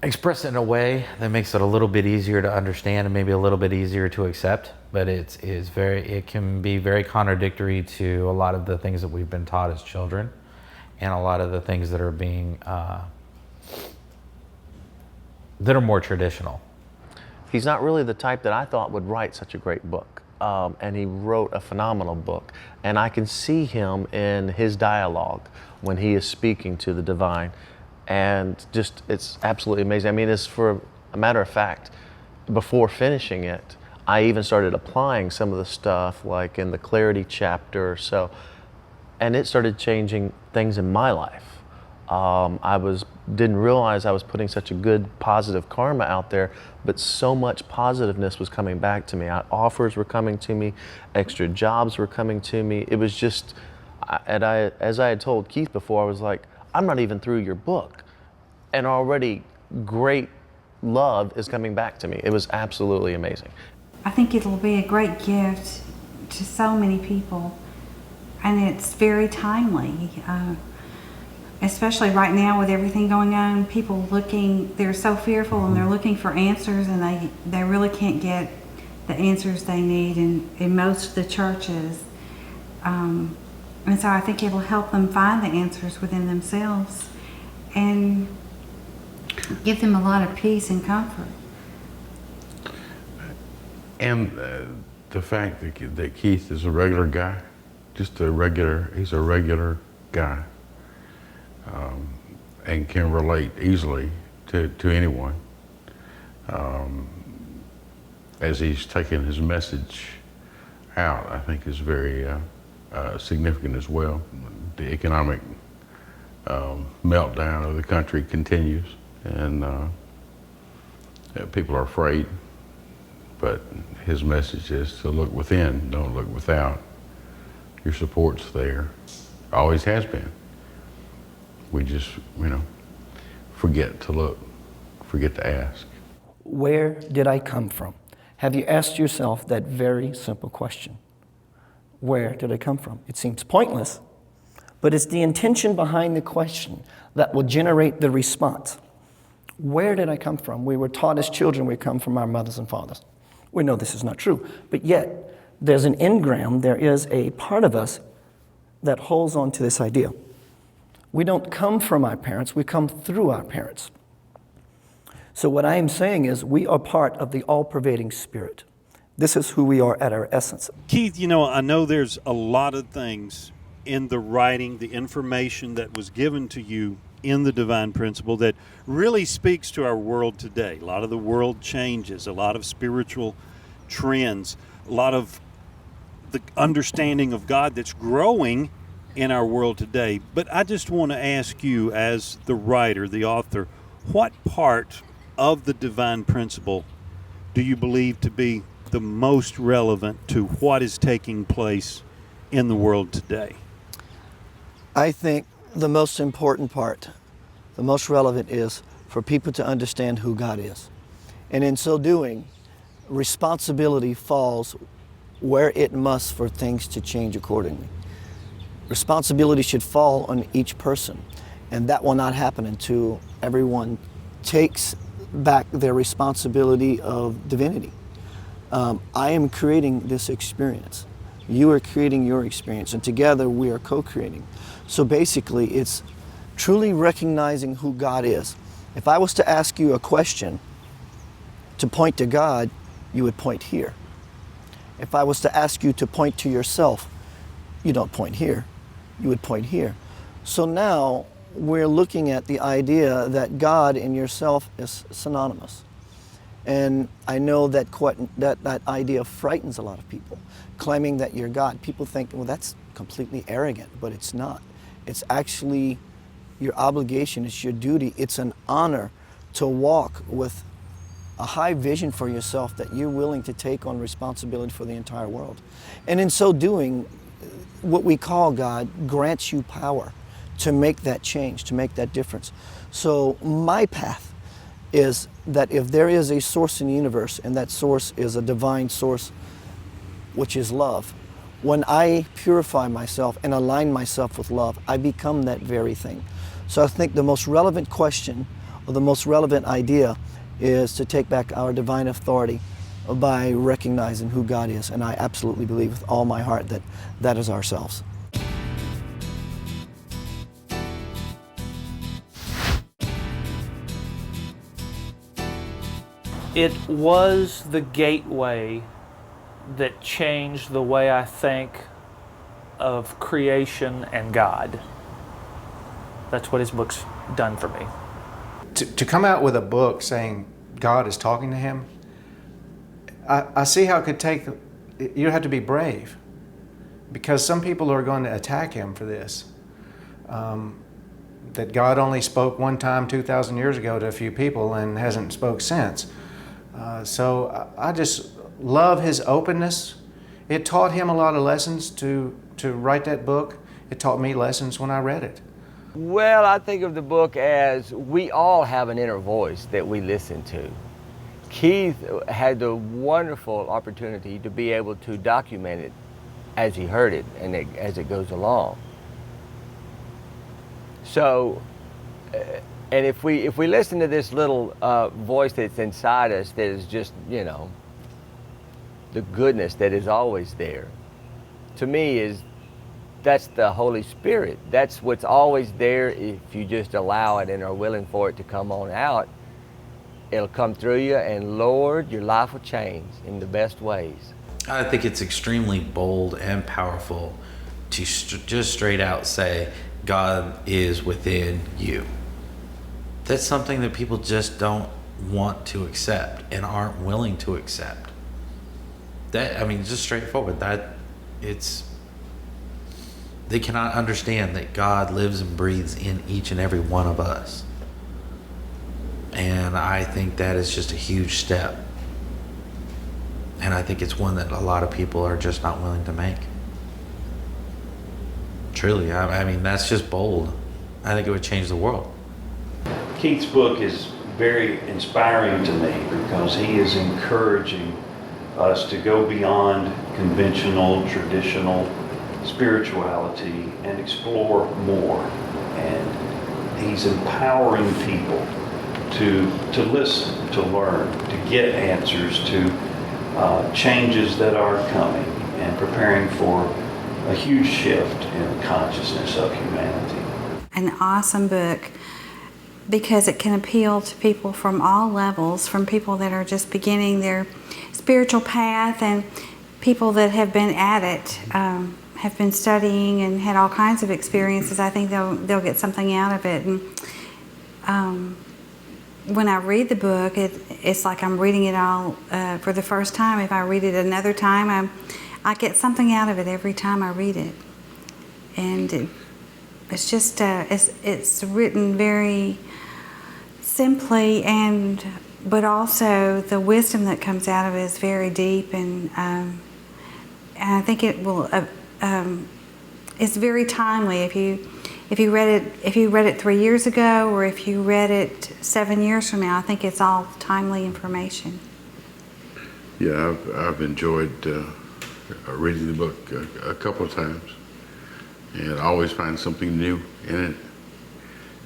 express it in a way that makes it a little bit easier to understand and maybe a little bit easier to accept. But it can be very contradictory to a lot of the things that we've been taught as children, and a lot of the things that are being that are more traditional. He's not really the type that I thought would write such a great book. And he wrote a phenomenal book. And I can see him in his dialogue when he is speaking to the divine. And just, it's absolutely amazing. I mean, it's for a matter of fact, before finishing it, I even started applying some of the stuff like in the clarity chapter. So, and it started changing things in my life. Didn't realize I was putting such a good positive karma out there, but so much positiveness was coming back to me. Offers were coming to me, extra jobs were coming to me. It was just, as I had told Keith before, I was like, I'm not even through your book, and already great love is coming back to me. It was absolutely amazing. I think it'll be a great gift to so many people, and it's very timely. Especially right now with everything going on, people they're so fearful and they're looking for answers, and they really can't get the answers they need in most of the churches. And so I think it'll help them find the answers within themselves and give them a lot of peace and comfort. And the fact that Keith is a regular guy, he's a regular guy. And can relate easily to anyone. as he's taken his message out, I think is very significant as well. The economic meltdown of the country continues, and people are afraid, but his message is to look within, don't look without. Your support's there, always has been. We just, forget to look, forget to ask. Where did I come from? Have you asked yourself that very simple question? Where did I come from? It seems pointless, but it's the intention behind the question that will generate the response. Where did I come from? We were taught as children we come from our mothers and fathers. We know this is not true, but yet there's an engram, there is a part of us that holds on to this idea. We don't come from our parents, we come through our parents. So what I am saying is we are part of the all-pervading spirit. This is who we are at our essence. Keith, I know there's a lot of things in the writing, the information that was given to you in the Divine Principle that really speaks to our world today. A lot of the world changes, a lot of spiritual trends, a lot of the understanding of God that's growing in our world today. But I just want to ask you, as the writer, the author, what part of the Divine Principle do you believe to be the most relevant to what is taking place in the world today? I think the most important part, the most relevant, is for people to understand who God is. And in so doing, responsibility falls where it must for things to change accordingly. Responsibility should fall on each person, and that will not happen until everyone takes back their responsibility of divinity. I am creating this experience. You are creating your experience, and together we are co-creating. So basically, it's truly recognizing who God is. If I was to ask you a question to point to God, you would point here. If I was to ask you to point to yourself, you don't point here, you would point here. So now we're looking at the idea that God and yourself is synonymous. And I know that that idea frightens a lot of people, claiming that you're God. People think, well, that's completely arrogant, but it's not. It's actually your obligation, it's your duty, it's an honor to walk with a high vision for yourself that you're willing to take on responsibility for the entire world. And in so doing, what we call God grants you power to make that change, to make that difference. So my path is that if there is a source in the universe, and that source is a divine source, which is love, when I purify myself and align myself with love, I become that very thing. So I think the most relevant question, or the most relevant idea, is to take back our divine authority by recognizing who God is. And I absolutely believe with all my heart that that is ourselves. It was the gateway that changed the way I think of creation and God. That's what his book's done for me. To come out with a book saying God is talking to him, I see how it could take, you have to be brave, because some people are going to attack him for this. That God only spoke one time 2,000 years ago to a few people and hasn't spoke since. So I just love his openness. It taught him a lot of lessons to write that book. It taught me lessons when I read it. Well, I think of the book as we all have an inner voice that we listen to. Keith had the wonderful opportunity to be able to document it as he heard it and as it goes along. So, and if we listen to this little voice that's inside us that is just, the goodness that is always there, to me that's the Holy Spirit. That's what's always there if you just allow it and are willing for it to come on out. It'll come through you, and Lord, your life will change in the best ways. I think it's extremely bold and powerful to just straight out say, God is within you. That's something that people just don't want to accept and aren't willing to accept. just straightforward. They cannot understand that God lives and breathes in each and every one of us. And I think that is just a huge step. And I think it's one that a lot of people are just not willing to make. Truly, that's just bold. I think it would change the world. Keith's book is very inspiring to me because he is encouraging us to go beyond conventional, traditional spirituality and explore more. And he's empowering people to listen, to learn, to get answers to changes that are coming and preparing for a huge shift in the consciousness of humanity. An awesome book because it can appeal to people from all levels, from people that are just beginning their spiritual path and people that have been at it, have been studying and had all kinds of experiences. I think they'll get something out of it. And when I read the book, it's like I'm reading it all for the first time. If I read it another time, I get something out of it every time I read it. And it's just, it's written very simply, but also the wisdom that comes out of it is very deep, and I think it will. It's very timely. If you read it 3 years ago, or if you read it 7 years from now, I think it's all timely information. Yeah, I've enjoyed reading the book a couple of times, and I always find something new in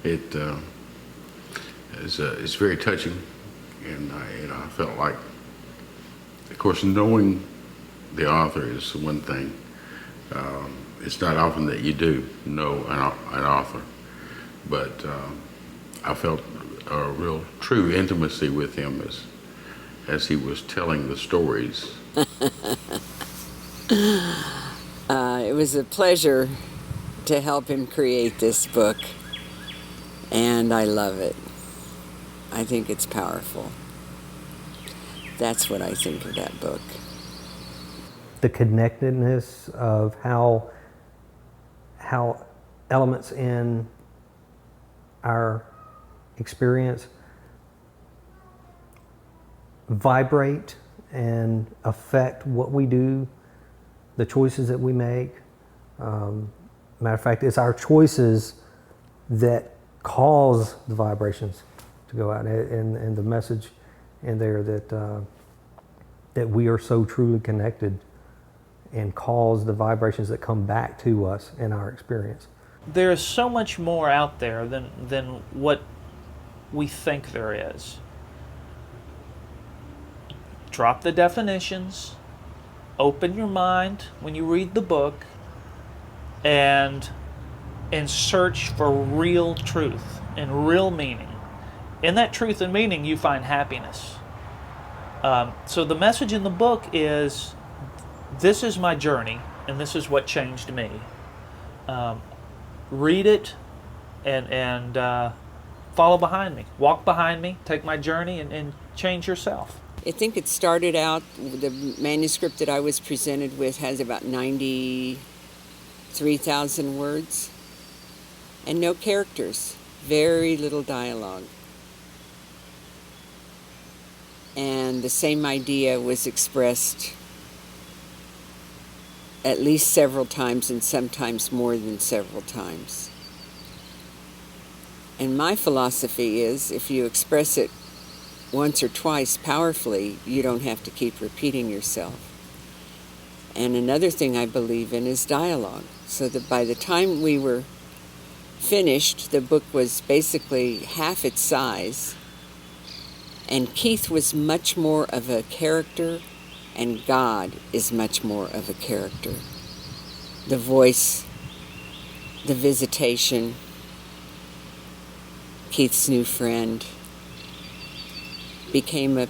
it. It's very touching, and I felt like, of course, knowing the author is one thing. It's not often that you do know an author, but I felt a real true intimacy with him as he was telling the stories. It was a pleasure to help him create this book, and I love it. I think it's powerful. That's what I think of that book. The connectedness of how elements in our experience vibrate and affect what we do, the choices that we make. Matter of fact, it's our choices that cause the vibrations to go out, and the message in there that we are so truly connected and cause the vibrations that come back to us in our experience. There is so much more out there than what we think there is. Drop the definitions, open your mind when you read the book, and search for real truth and real meaning. In that truth and meaning, you find happiness. So the message in the book is, this is my journey, and this is what changed me. Read it and follow behind me. Walk behind me, take my journey, and change yourself. I think it started out, the manuscript that I was presented with has about 93,000 words and no characters, very little dialogue. And the same idea was expressed at least several times, and sometimes more than several times. And my philosophy is, if you express it once or twice powerfully, you don't have to keep repeating yourself. And another thing I believe in is dialogue, so that by the time we were finished, the book was basically half its size, and Keith was much more of a character, and God is much more of a character. The voice, the visitation, Keith's new friend, became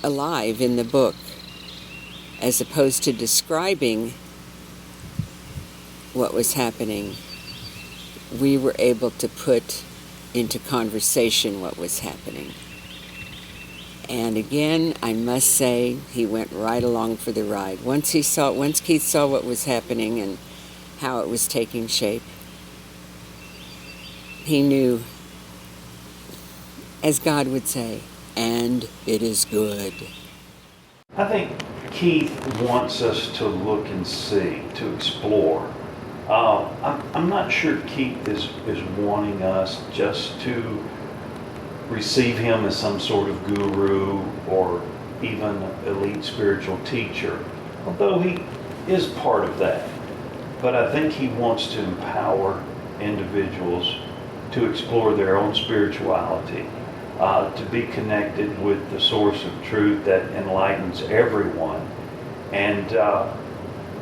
alive in the book, as opposed to describing what was happening. We were able to put into conversation what was happening. And again, I must say, he went right along for the ride. Once Keith saw what was happening and how it was taking shape, he knew, as God would say, and it is good. I think Keith wants us to look and see, to explore. I'm not sure Keith is wanting us just to receive him as some sort of guru or even elite spiritual teacher, although he is part of that. But I think he wants to empower individuals to explore their own spirituality, to be connected with the source of truth that enlightens everyone. And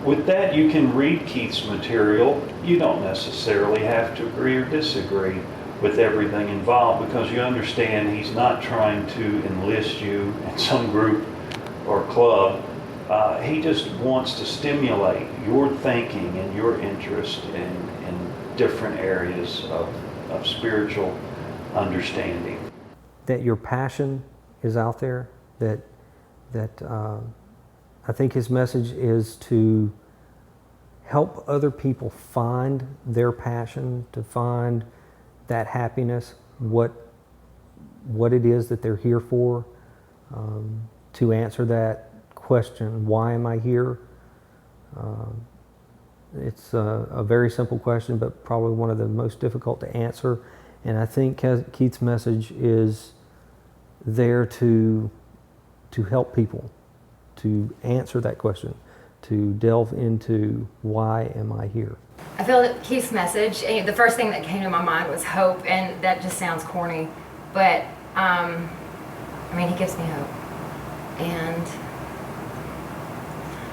with that, you can read Keith's material. You don't necessarily have to agree or disagree with everything involved, because you understand he's not trying to enlist you in some group or club. He just wants to stimulate your thinking and your interest in different areas of spiritual understanding. That your passion is out there, that I think his message is to help other people find their passion, to find that happiness, what it is that they're here for, to answer that question, why am I here? It's a very simple question, but probably one of the most difficult to answer. And I think Keith's message is there to help people to answer that question, to delve into why am I here. I feel that Keith's message, the first thing that came to my mind was hope, and that just sounds corny, but I mean, he gives me hope. And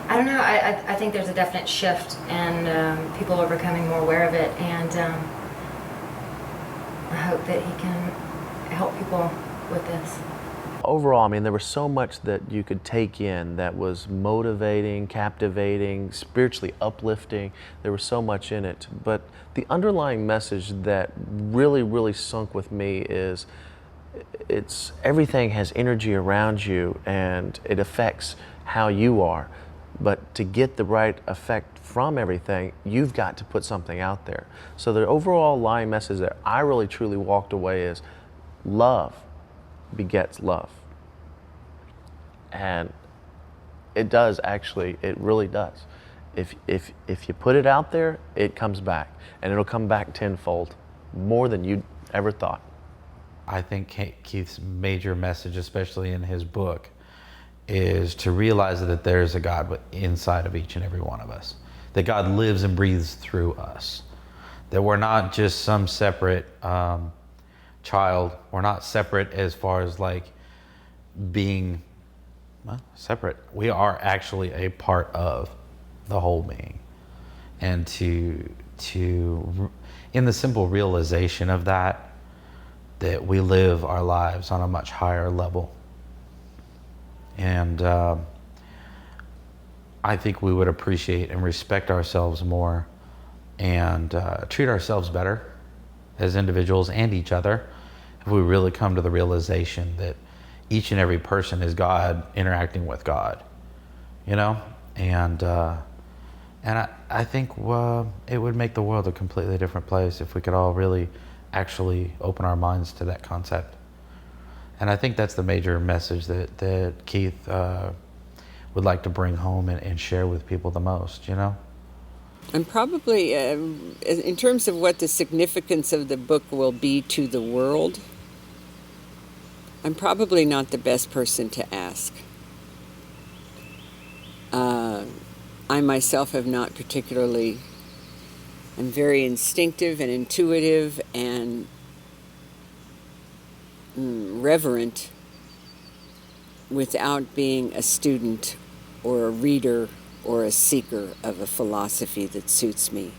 I don't know, I think there's a definite shift, and people are becoming more aware of it, and I hope that he can help people with this. Overall, I mean, there was so much that you could take in that was motivating, captivating, spiritually uplifting. There was so much in it. But the underlying message that really, really sunk with me is everything has energy around you and it affects how you are. But to get the right effect from everything, you've got to put something out there. So the overall line message that I really truly walked away is love begets love. And it does actually, it really does. If you put it out there, it comes back, and it'll come back tenfold, more than you ever thought. I think Keith's major message, especially in his book, is to realize that there's a God inside of each and every one of us, that God lives and breathes through us, that we're not just some separate child. We're not separate as far as like being separate. We are actually a part of the whole being. And to in the simple realization of that we live our lives on a much higher level. And I think we would appreciate and respect ourselves more and treat ourselves better as individuals and each other if we really come to the realization that each and every person is God interacting with God, you know? And I think it would make the world a completely different place if we could all really actually open our minds to that concept. And I think that's the major message that Keith would like to bring home and share with people the most, you know? And probably, in terms of what the significance of the book will be to the world, I'm probably not the best person to ask. I myself have not particularly, I'm very instinctive and intuitive and reverent without being a student or a reader or a seeker of a philosophy that suits me.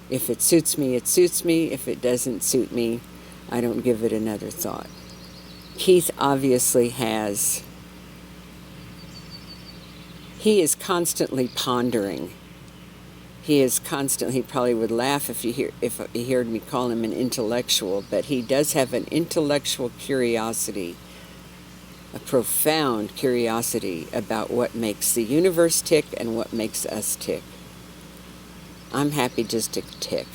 If it suits me, it suits me. If it doesn't suit me, I don't give it another thought. Keith obviously has. He is constantly pondering. He probably would laugh if he heard me call him an intellectual, but he does have an intellectual curiosity a profound curiosity about what makes the universe tick and what makes us tick. I'm happy just to tick.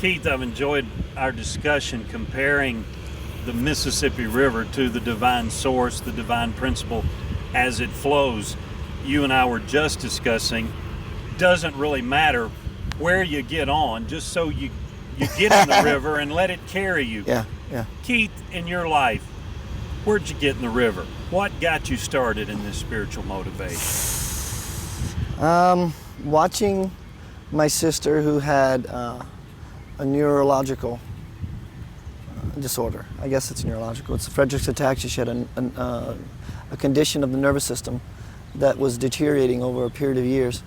Keith, I've enjoyed our discussion comparing the Mississippi River to the divine source, the divine principle as it flows. You and I were just discussing, doesn't really matter where you get on, just so you get in the river and let it carry you. Yeah. Keith, in your life, where'd you get in the river? What got you started in this spiritual motivation? Watching my sister who had a neurological disorder. I guess it's neurological. It's Frederick's ataxia. She had a condition of the nervous system that was deteriorating over a period of years.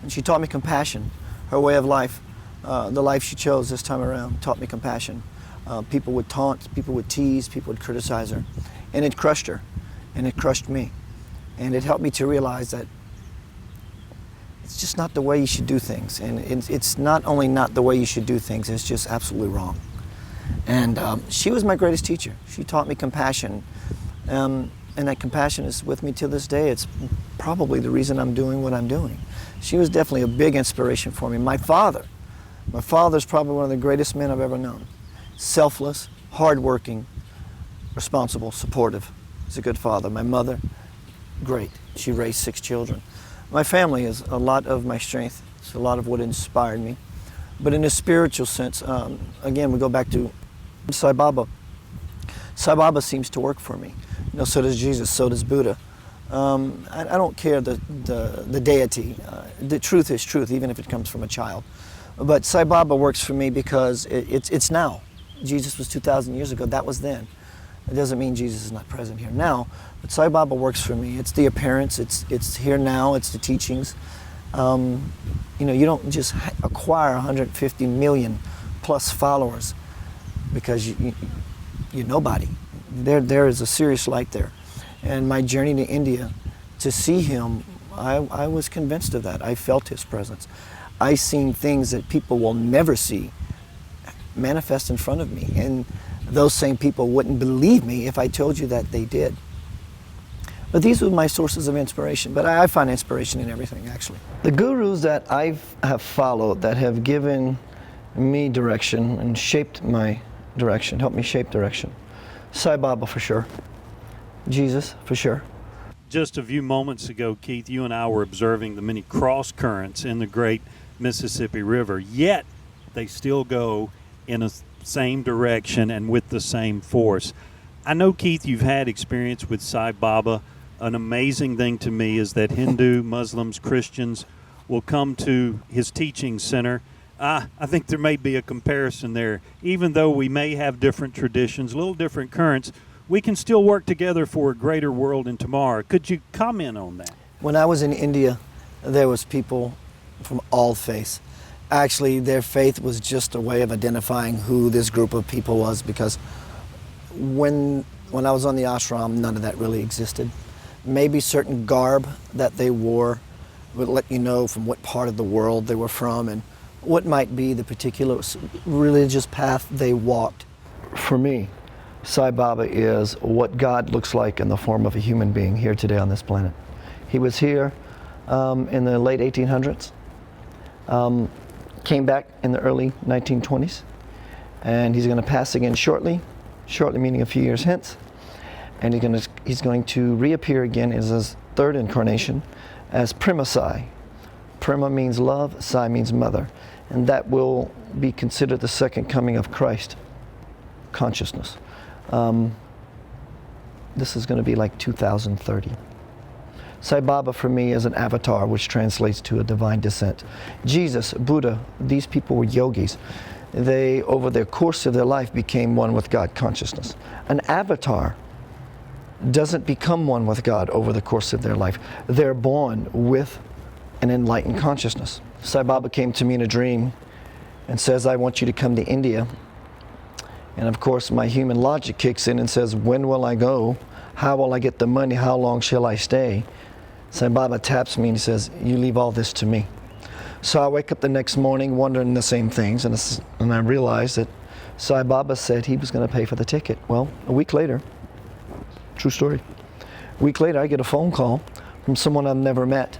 And she taught me compassion. Her way of life, the life she chose this time around, taught me compassion. People would taunt, people would tease, people would criticize her. And it crushed her, and it crushed me. And it helped me to realize that it's just not the way you should do things. And it's not only not the way you should do things, it's just absolutely wrong. And she was my greatest teacher. She taught me compassion. And that compassion is with me to this day. It's probably the reason I'm doing what I'm doing. She was definitely a big inspiration for me. My father's probably one of the greatest men I've ever known. Selfless, hardworking, responsible, supportive. He's a good father. My mother, great. She raised 6 children. My family is a lot of my strength. It's a lot of what inspired me. But in a spiritual sense, again, we go back to Sai Baba. Sai Baba seems to work for me. You know, so does Jesus, so does Buddha. I don't care the deity. The truth is truth, even if it comes from a child. But Sai Baba works for me because it's now. Jesus was 2,000 years ago. That was then. It doesn't mean Jesus is not present here now. But Sai Baba works for me. It's the appearance. It's here now. It's the teachings. You know, you don't just acquire 150 million plus followers because you're nobody. There is a serious light there. And my journey to India, to see him, I was convinced of that. I felt his presence. I seen things that people will never see manifest in front of me. And those same people wouldn't believe me if I told you that they did. But these were my sources of inspiration. But I find inspiration in everything, actually. The gurus that I have followed that have given me direction and shaped my direction, helped me shape direction. Sai Baba for sure. Jesus for sure. Just a few moments ago, Keith, you and I were observing the many cross currents in the great Mississippi River, yet they still go in a same direction and with the same force. I know, Keith, you've had experience with Sai Baba. An amazing thing to me is that Hindu, Muslims, Christians will come to his teaching center. I think there may be a comparison there. Even though we may have different traditions, little different currents, we can still work together for a greater world in tomorrow. Could you comment on that? When I was in India, there was people from all faiths. Actually, their faith was just a way of identifying who this group of people was, because when I was on the ashram, none of that really existed. Maybe certain garb that they wore would let you know from what part of the world they were from and what might be the particular religious path they walked. For me, Sai Baba is what God looks like in the form of a human being here today on this planet. He was here in the late 1800s, came back in the early 1920s, and he's going to pass again shortly meaning a few years hence, and he's going to reappear again as his third incarnation as Prima Sai. Prima means love, Sai means mother, and that will be considered the second coming of Christ consciousness. This is going to be like 2030. Sai Baba for me is an avatar, which translates to a divine descent. Jesus, Buddha, these people were yogis. They, over the course of their life, became one with God consciousness. An avatar doesn't become one with God over the course of their life. They're born with an enlightened consciousness. Sai Baba came to me in a dream and says, I want you to come to India. And of course, my human logic kicks in and says, when will I go? How will I get the money? How long shall I stay? Sai Baba taps me and he says, you leave all this to me. So I wake up the next morning wondering the same things, and I realized that Sai Baba said he was going to pay for the ticket. Well, a week later, true story, a week later I get a phone call from someone I've never met.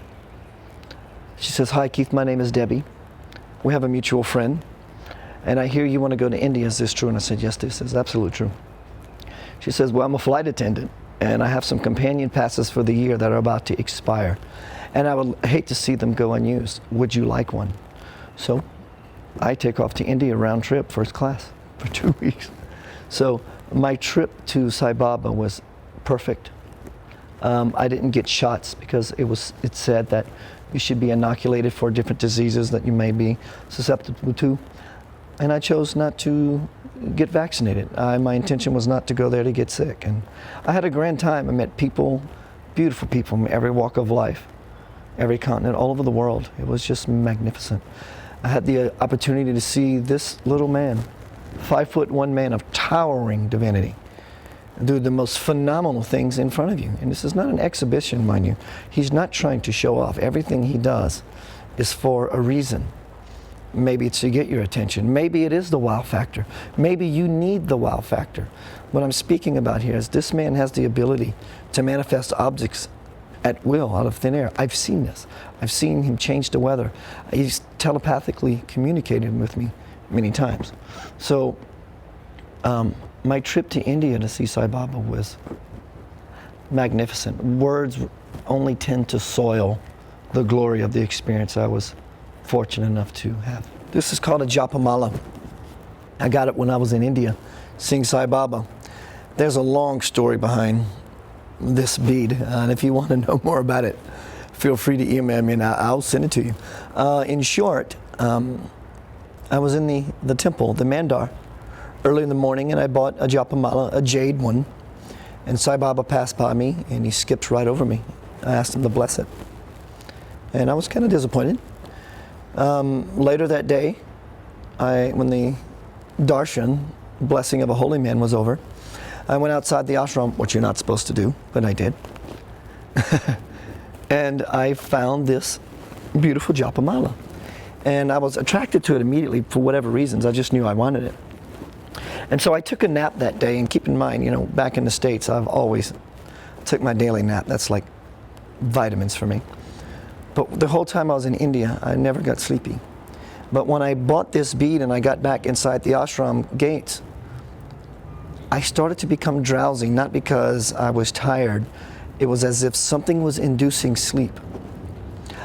She says, "Hi Keith, my name is Debbie. We have a mutual friend, and I hear you want to go to India. Is this true?" And I said, "Yes, this is absolutely true." She says, "Well, I'm a flight attendant, and I have some companion passes for the year that are about to expire, and I would hate to see them go unused. Would you like one?" So I take off to India, round trip, first class, for 2 weeks. So my trip to Sai Baba was perfect. I didn't get shots because it said that you should be inoculated for different diseases that you may be susceptible to. And I chose not to get vaccinated. My intention was not to go there to get sick. And I had a grand time. I met people, beautiful people from every walk of life, every continent, all over the world. It was just magnificent. I had the opportunity to see this little man, 5'1" man of towering divinity, do the most phenomenal things in front of you. And this is not an exhibition, mind you. He's not trying to show off. Everything he does is for a reason. Maybe it's to get your attention. Maybe it is the wow factor. Maybe you need the wow factor. What I'm speaking about here is this man has the ability to manifest objects at will, out of thin air. I've seen this. I've seen him change the weather. He's telepathically communicated with me many times. So my trip to India to see Sai Baba was magnificent. Words only tend to soil the glory of the experience I was fortunate enough to have. This is called a japamala. I got it when I was in India seeing Sai Baba. There's a long story behind this bead, and if you want to know more about it, feel free to email me and I'll send it to you. In short, I was in the temple, the mandar, early in the morning, and I bought a japamala, a jade one, and Sai Baba passed by me and he skipped right over me. I asked him to bless it, and I was kind of disappointed. Later that day, when the darshan, blessing of a holy man, was over, I went outside the ashram, which you're not supposed to do, but I did. And I found this beautiful japamala. And I was attracted to it immediately for whatever reasons. I just knew I wanted it. And so I took a nap that day, and keep in mind, you know, back in the States, I've always took my daily nap. That's like vitamins for me. But the whole time I was in India, I never got sleepy. But when I bought this bead and I got back inside the ashram gates, I started to become drowsy, not because I was tired. It was as if something was inducing sleep.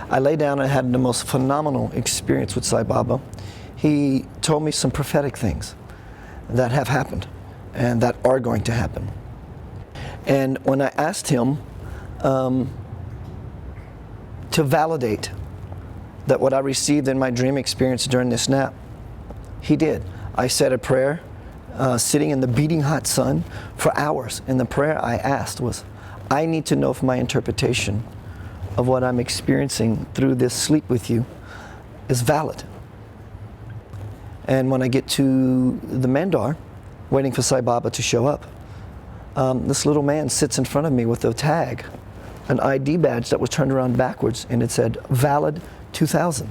I lay down and had the most phenomenal experience with Sai Baba. He told me some prophetic things that have happened and that are going to happen. And when I asked him to validate that what I received in my dream experience during this nap, he did. I said a prayer sitting in the beating hot sun for hours, and the prayer I asked was, I need to know if my interpretation of what I'm experiencing through this sleep with you is valid. And when I get to the mandar, waiting for Sai Baba to show up, this little man sits in front of me with a tag, an ID badge that was turned around backwards, and it said, valid 2000.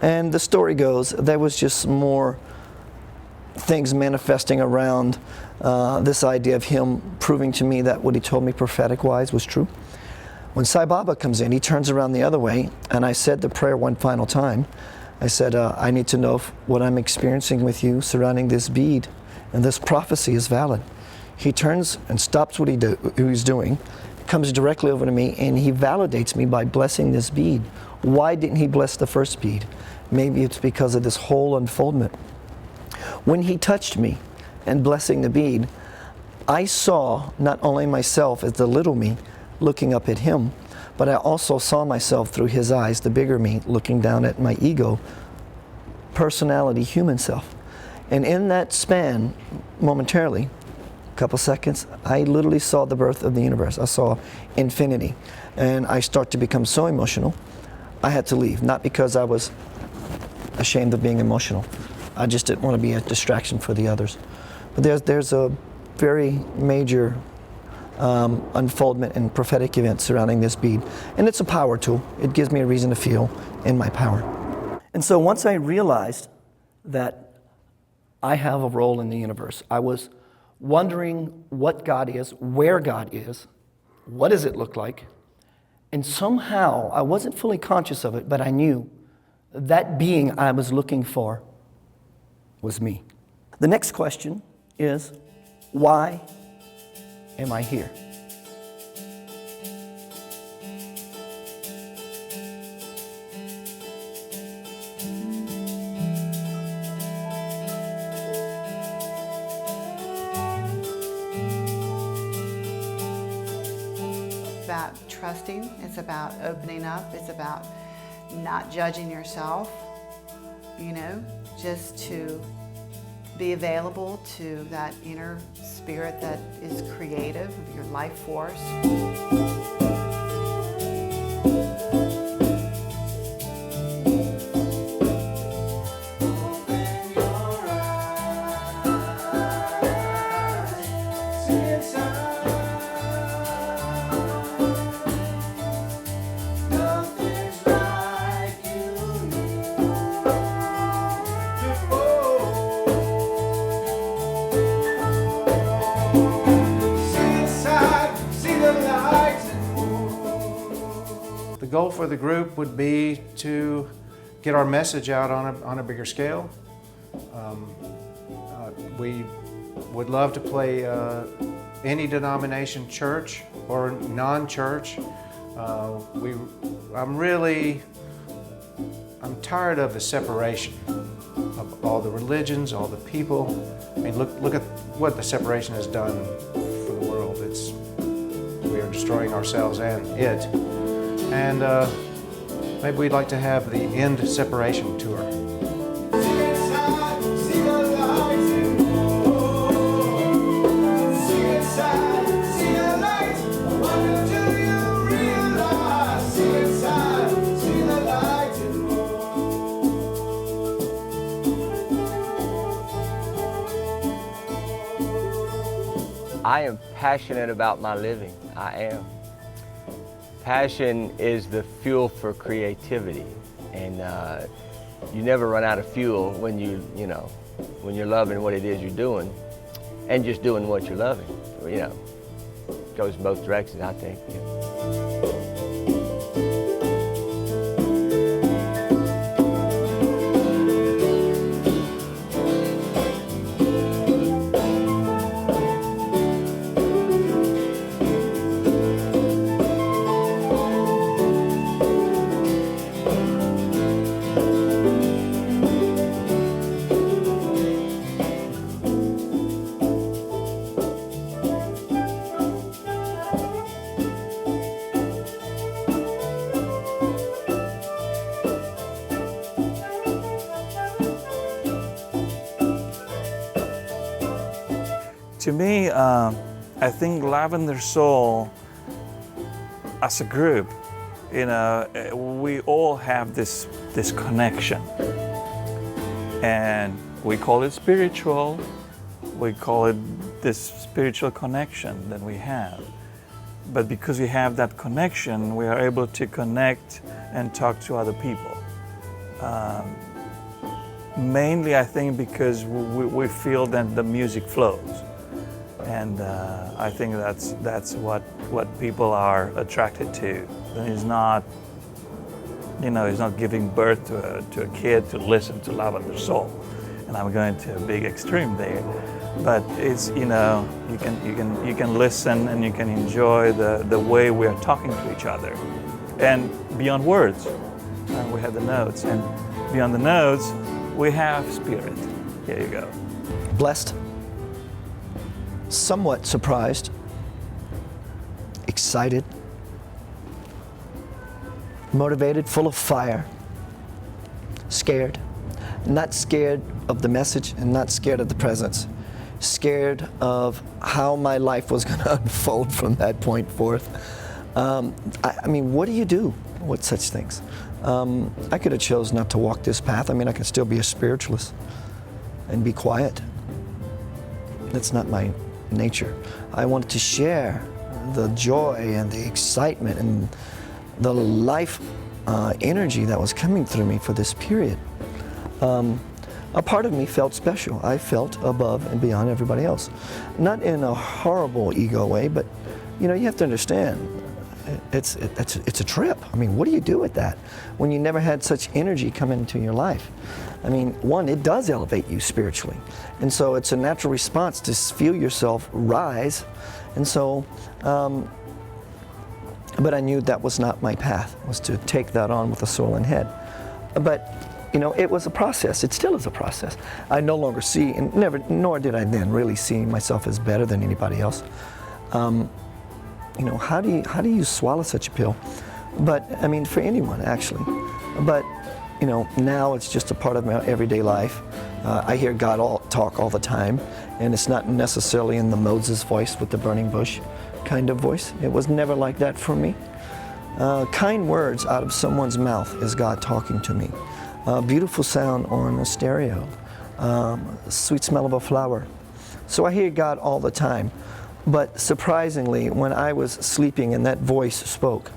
And the story goes, there was just more things manifesting around this idea of him proving to me that what he told me prophetic-wise was true. When Sai Baba comes in, he turns around the other way, and I said the prayer one final time. I said, I need to know if what I'm experiencing with you surrounding this bead and this prophecy is valid. He turns and stops what he's doing, comes directly over to me, and he validates me by blessing this bead. Why didn't he bless the first bead? Maybe it's because of this whole unfoldment. When he touched me and blessing the bead, I saw not only myself as the little me looking up at him, but I also saw myself through his eyes, the bigger me, looking down at my ego, personality, human self. And in that span, momentarily, a couple seconds, I literally saw the birth of the universe. I saw infinity. And I start to become so emotional, I had to leave. Not because I was ashamed of being emotional. I just didn't want to be a distraction for the others. But there's a very major unfoldment and prophetic event surrounding this bead. And it's a power tool. It gives me a reason to feel in my power. And so once I realized that I have a role in the universe, I was wondering what God is, where God is, what does it look like? And somehow, I wasn't fully conscious of it, but I knew that being I was looking for was me. The next question is, why am I here? About trusting, it's about opening up, it's about not judging yourself, just to be available to that inner spirit that is creative, your life force. The goal for the group would be to get our message out on a bigger scale. We would love to play any denomination, church or non-church. I'm tired of the separation of all the religions, all the people. I mean, look at what the separation has done for the world. We are destroying ourselves and it. And maybe we'd like to have the End Separation Tour. I am passionate about my living. I am. Passion is the fuel for creativity, and you never run out of fuel when when you're loving what it is you're doing, and just doing what you're loving. It goes both directions, I think. To me, I think Lavender Soul, as a group, we all have this connection, and we call it spiritual. We call it this spiritual connection that we have. But because we have that connection, we are able to connect and talk to other people. Mainly, I think, because we feel that the music flows. And I think that's what people are attracted to. And it's not, it's not giving birth to a kid to listen to Lavender Soul. And I'm going to a big extreme there, but it's you can listen and you can enjoy the way we are talking to each other, and beyond words, we have the notes, and beyond the notes, we have spirit. Here you go. Blessed. Somewhat surprised, excited, motivated, full of fire, scared. Not scared of the message and not scared of the presence. Scared of how my life was going to unfold from that point forth. I mean, what do you do with such things? I could have chose not to walk this path. I mean, I could still be a spiritualist and be quiet. That's not my nature. I wanted to share the joy and the excitement and the life energy that was coming through me for this period, a part of me felt special. I felt above and beyond everybody else. Not in a horrible ego way, but you know, you have to understand, it's a trip. I mean, what do you do with that when you never had such energy come into your life? I mean, one, it does elevate you spiritually. And so it's a natural response to feel yourself rise. And so, but I knew that was not my path, was to take that on with a soul and head. But, you know, it was a process. It still is a process. I no longer see, and nor did I then really see myself as better than anybody else. You know, how do you swallow such a pill? But, I mean, for anyone, actually. But, you know, now it's just a part of my everyday life. I hear God talk all the time, and it's not necessarily in the Moses voice with the burning bush kind of voice. It was never like that for me. Kind words out of someone's mouth is God talking to me. Beautiful sound on a stereo. Sweet smell of a flower. So I hear God all the time. But surprisingly, when I was sleeping and that voice spoke,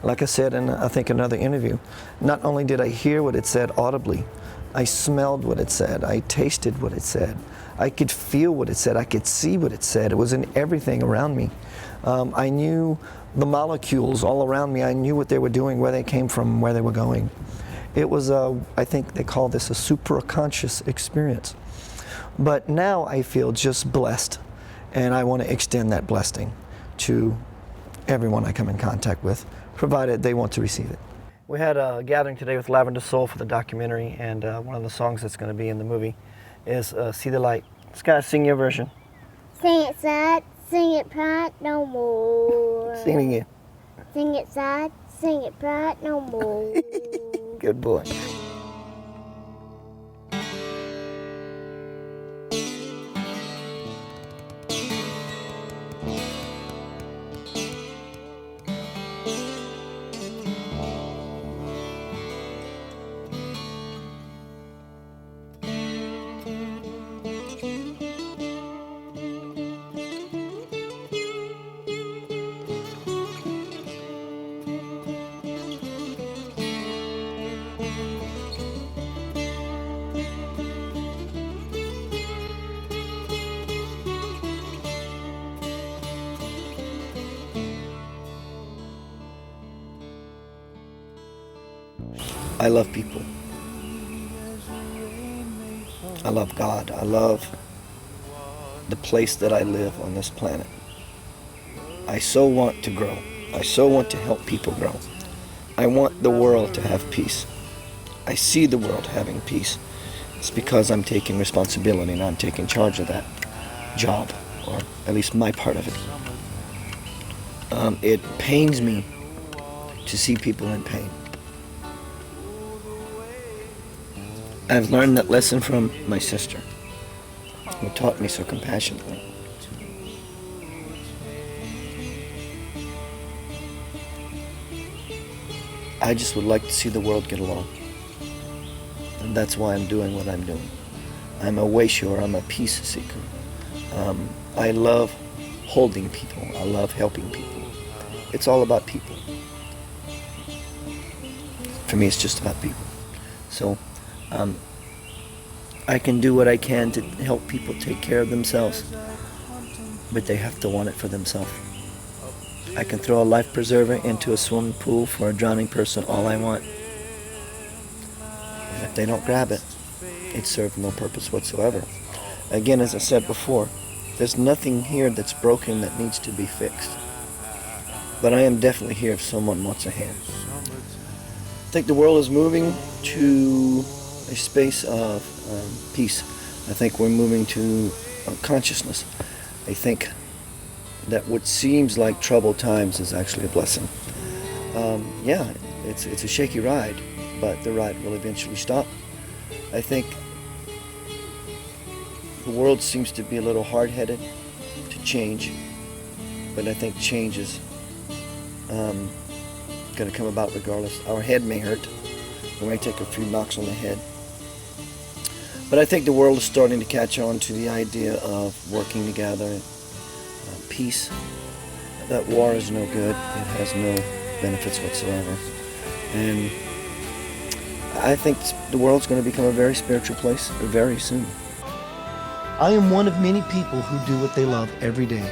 like I said in, I think, another interview, not only did I hear what it said audibly, I smelled what it said, I tasted what it said, I could feel what it said, I could see what it said. It was in everything around me. I knew the molecules all around me. I knew what they were doing, where they came from, where they were going. It was, I think they call this a supraconscious experience. But now I feel just blessed. And I want to extend that blessing to everyone I come in contact with, provided they want to receive it. We had a gathering today with Lavender Soul for the documentary, and one of the songs that's going to be in the movie is See the Light. Sky, sing your version. Sing it sad, sing it proud, no more. Sing it again. Sing it sad, sing it proud, no more. Good boy. I love people. I love God. I love the place that I live on this planet. I so want to grow. I so want to help people grow. I want the world to have peace. I see the world having peace. It's because I'm taking responsibility and I'm taking charge of that job, or at least my part of it. It pains me to see people in pain. I've learned that lesson from my sister, who taught me so compassionately. I just would like to see the world get along. And that's why I'm doing what I'm doing. I'm a wayshower, I'm a peace seeker. I love holding people, I love helping people. It's all about people. For me, it's just about people. So, I can do what I can to help people take care of themselves, but they have to want it for themselves. I can throw a life preserver into a swimming pool for a drowning person all I want. And if they don't grab it, it serves no purpose whatsoever. Again, as I said before, there's nothing here that's broken that needs to be fixed. But I am definitely here if someone wants a hand. I think the world is moving to a space of peace. I think we're moving to consciousness. I think that what seems like troubled times is actually a blessing. Yeah, it's a shaky ride, but the ride will eventually stop. I think the world seems to be a little hard-headed to change, but I think change is going to come about regardless. Our head may hurt. We may take a few knocks on the head. But I think the world is starting to catch on to the idea of working together, peace. That war is no good. It has no benefits whatsoever. And I think the world's going to become a very spiritual place very soon. I am one of many people who do what they love every day,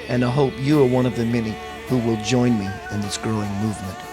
and I hope you are one of the many who will join me in this growing movement.